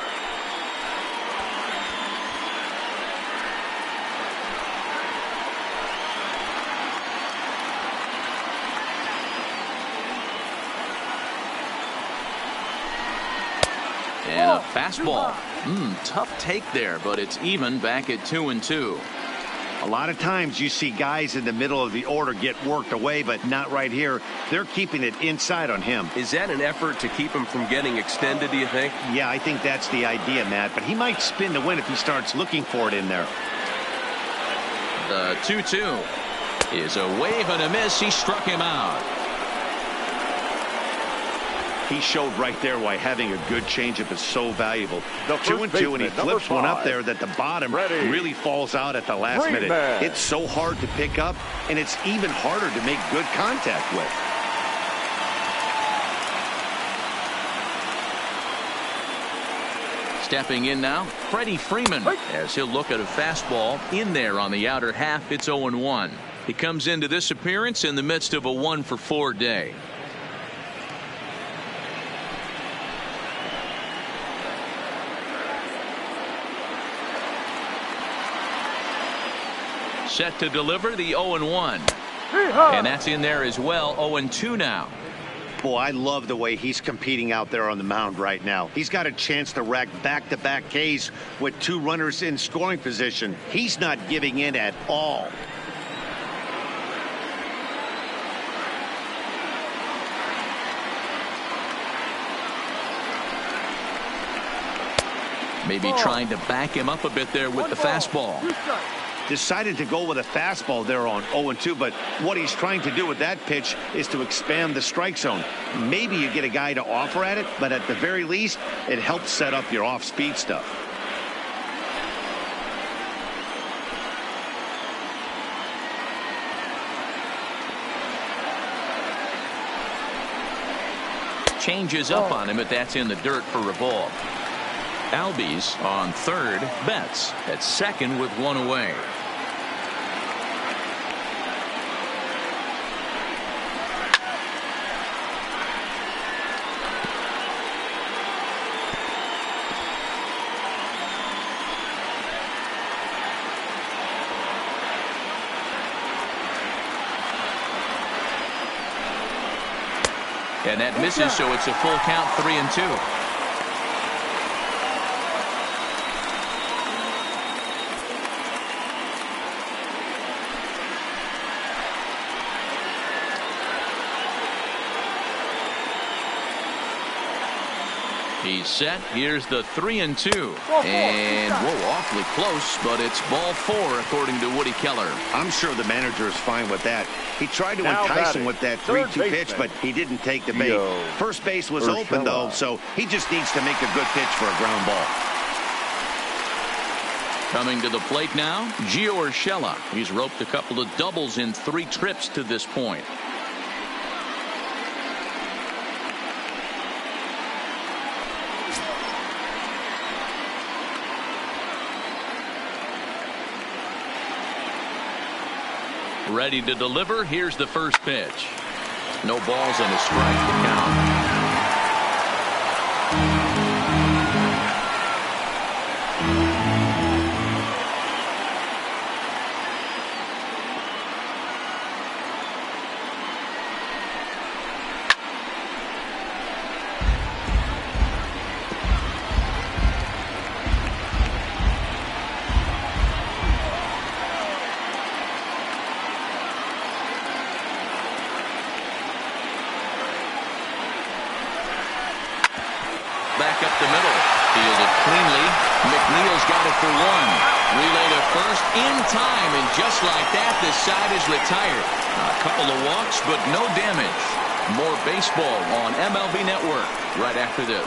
And a fastball. Tough take there, but it's even back at 2-2. A lot of times you see guys in the middle of the order get worked away, but not right here. They're keeping it inside on him. Is that an effort to keep him from getting extended, do you think? Yeah, I think that's the idea, Matt, but he might spin to win if he starts looking for it in there. The 2-2 is a wave and a miss. He struck him out. He showed right there why having a good changeup is so valuable. The 2-2, and he flips one up there that the bottom Ready. really falls out at the last minute. Freeman. It's so hard to pick up, and it's even harder to make good contact with. Stepping in now, Freddie Freeman, as he'll look at a fastball in there on the outer half. It's 0-1. He comes into this appearance in the midst of a 1-for-4 day. Set to deliver the 0-1. And that's in there as well. 0-2 now. Boy, I love the way he's competing out there on the mound right now. He's got a chance to rack back-to-back Ks with two runners in scoring position. He's not giving in at all. Maybe trying to back him up a bit there with the fastball. Decided to go with a fastball there on 0-2, but what he's trying to do with that pitch is to expand the strike zone. Maybe you get a guy to offer at it, but at the very least, it helps set up your off-speed stuff. Changes up on him, but that's in the dirt for a ball. Albies on third, Betts at second with one away. And that misses, so it's a full count, 3-2. He's set. Here's the 3-2. And whoa, awfully close, but it's ball four according to Woody Keller. I'm sure the manager is fine with that. He tried to Now entice batting, him with that third 3-2 pitch, baseman, but he didn't take the bait. Gio First base was Urshela. open, though, so he just needs to make a good pitch for a ground ball. Coming to the plate now, Gio Urshela. He's roped a couple of doubles in 3 trips to this point. Ready to deliver. Here's the first pitch. No balls and a strike to count. Back up the middle. Fielded cleanly. McNeil's got it for one. Relay to first in time, and just like that, this side is retired. A couple of walks, but no damage. More baseball on MLB Network right after this.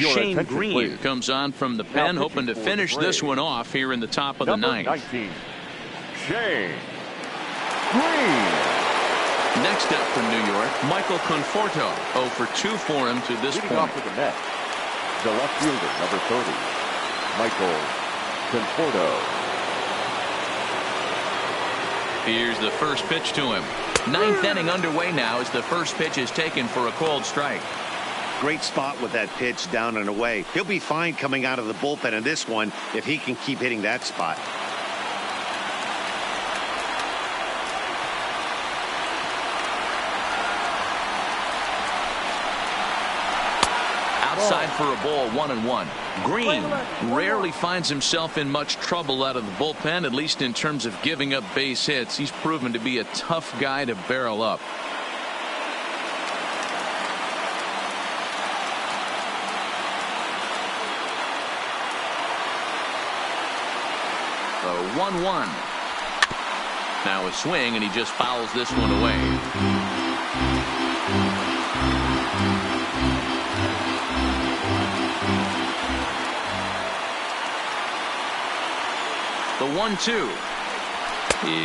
Your Shane attention, Green please. comes on from the Now pen, pitching hoping to for the finish this Braves. one off here in the top of the Number ninth. 19, Shane Green. Next up from New York, Michael Conforto. 0 for 2 for him to this Leading point. off with the net, the left fielder, number 30, Michael Conforto. Here's the first pitch to him. Ninth inning underway now as the first pitch is taken for a called strike. Great spot with that pitch down and away. He'll be fine coming out of the bullpen in this one if he can keep hitting that spot. Outside for a ball, 1-1. Green rarely finds himself in much trouble out of the bullpen, at least in terms of giving up base hits. He's proven to be a tough guy to barrel up. So 1-1. Now a swing, and he just fouls this one away. The 1-2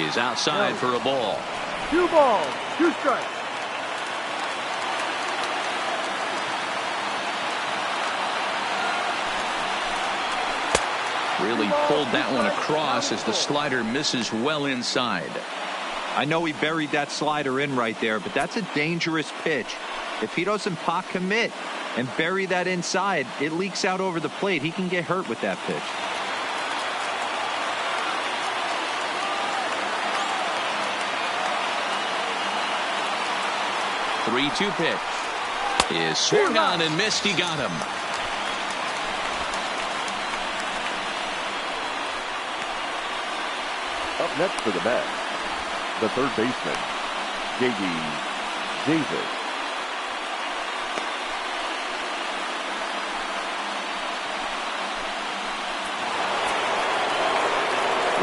is outside for a ball. 2 balls, 2 strikes. Really pulled that one across as the slider misses well inside. I know he buried that slider in right there, but that's a dangerous pitch. If he doesn't pot commit and bury that inside, it leaks out over the plate. He can get hurt with that pitch. 3-2 pitch is swung on and missed. He got him. Up next for the Mets, the third baseman, J.D. Davis.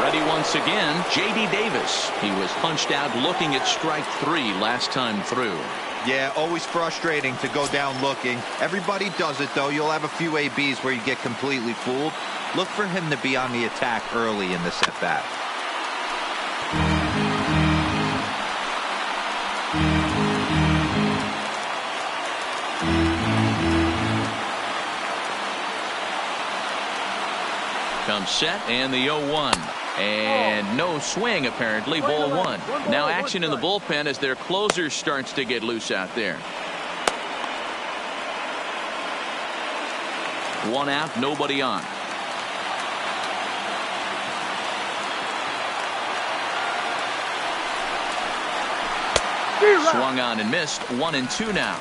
Ready once again, J.D. Davis. He was punched out looking at strike 3 last time through. Yeah, always frustrating to go down looking. Everybody does it, though. You'll have a few ABs where you get completely fooled. Look for him to be on the attack early in this at-bat. Comes set and the 0-1. And no swing, apparently. Ball 1. Now action in the bullpen as their closer starts to get loose out there. 1 out, nobody on. Swung on and missed. 1-2 now.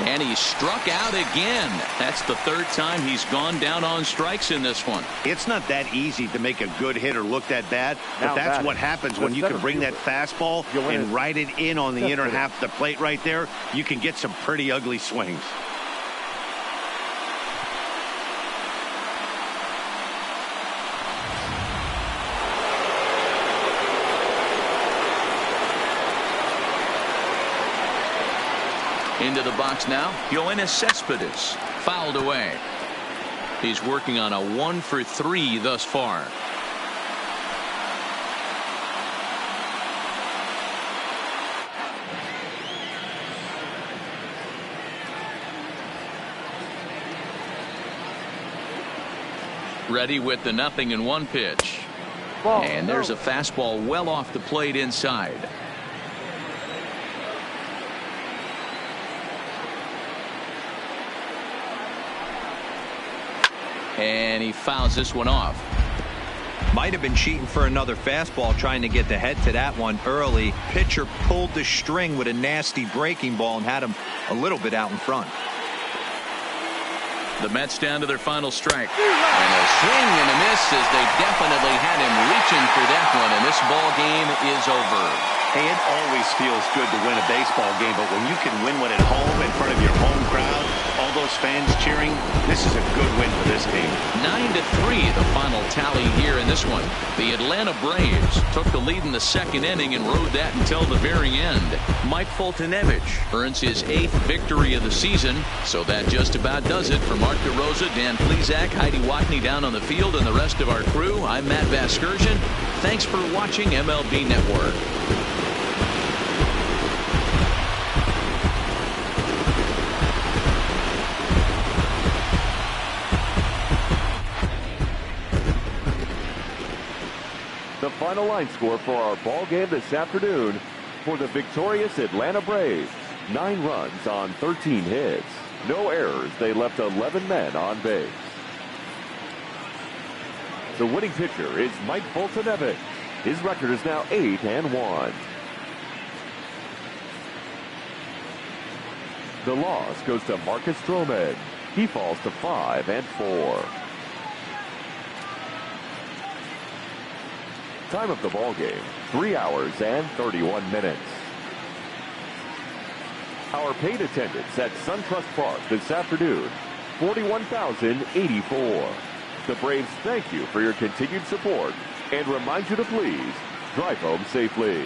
And he struck out again. That's the third time he's gone down on strikes in this one. It's not that easy to make a good hitter look that bad, but that's what happens when you can bring that fastball and ride it in on the inner half of the plate right there. You can get some pretty ugly swings. Into the box now, Yoenis Cespedes, fouled away. He's working on a 1 for 3 thus far. Ready with the 0-1 pitch. And there's a fastball well off the plate inside. And he fouls this one off. Might have been cheating for another fastball, trying to get the head to that one early. Pitcher pulled the string with a nasty breaking ball and had him a little bit out in front. The Mets down to their final strike. And a swing and a miss as they definitely had him reaching for that one. And this ball game is over. Hey, it always feels good to win a baseball game, but when you can win one at home in front of your home crowd, all those those fans cheering. This is a good win for this team. 9-3 the final tally here in this one. The Atlanta Braves took the lead in the second inning and rode that until the very end. Mike Foltynewicz earns his 8th victory of the season. So that just about does it. For Mark DeRosa, Dan Plesac, Heidi Watney down on the field, and the rest of our crew, I'm Matt Vasgersian. Thanks for watching MLB Network. The final line score for our ball game this afternoon for the victorious Atlanta Braves. 9 runs on 13 hits. No errors. They left 11 men on base. The winning pitcher is Mike Foltynewicz. His record is now 8-1. The loss goes to Marcus Stroman. He falls to 5-4. Time of the ball game, 3 hours and 31 minutes. Our paid attendance at SunTrust Park this afternoon, 41,084. The Braves thank you for your continued support and remind you to please drive home safely.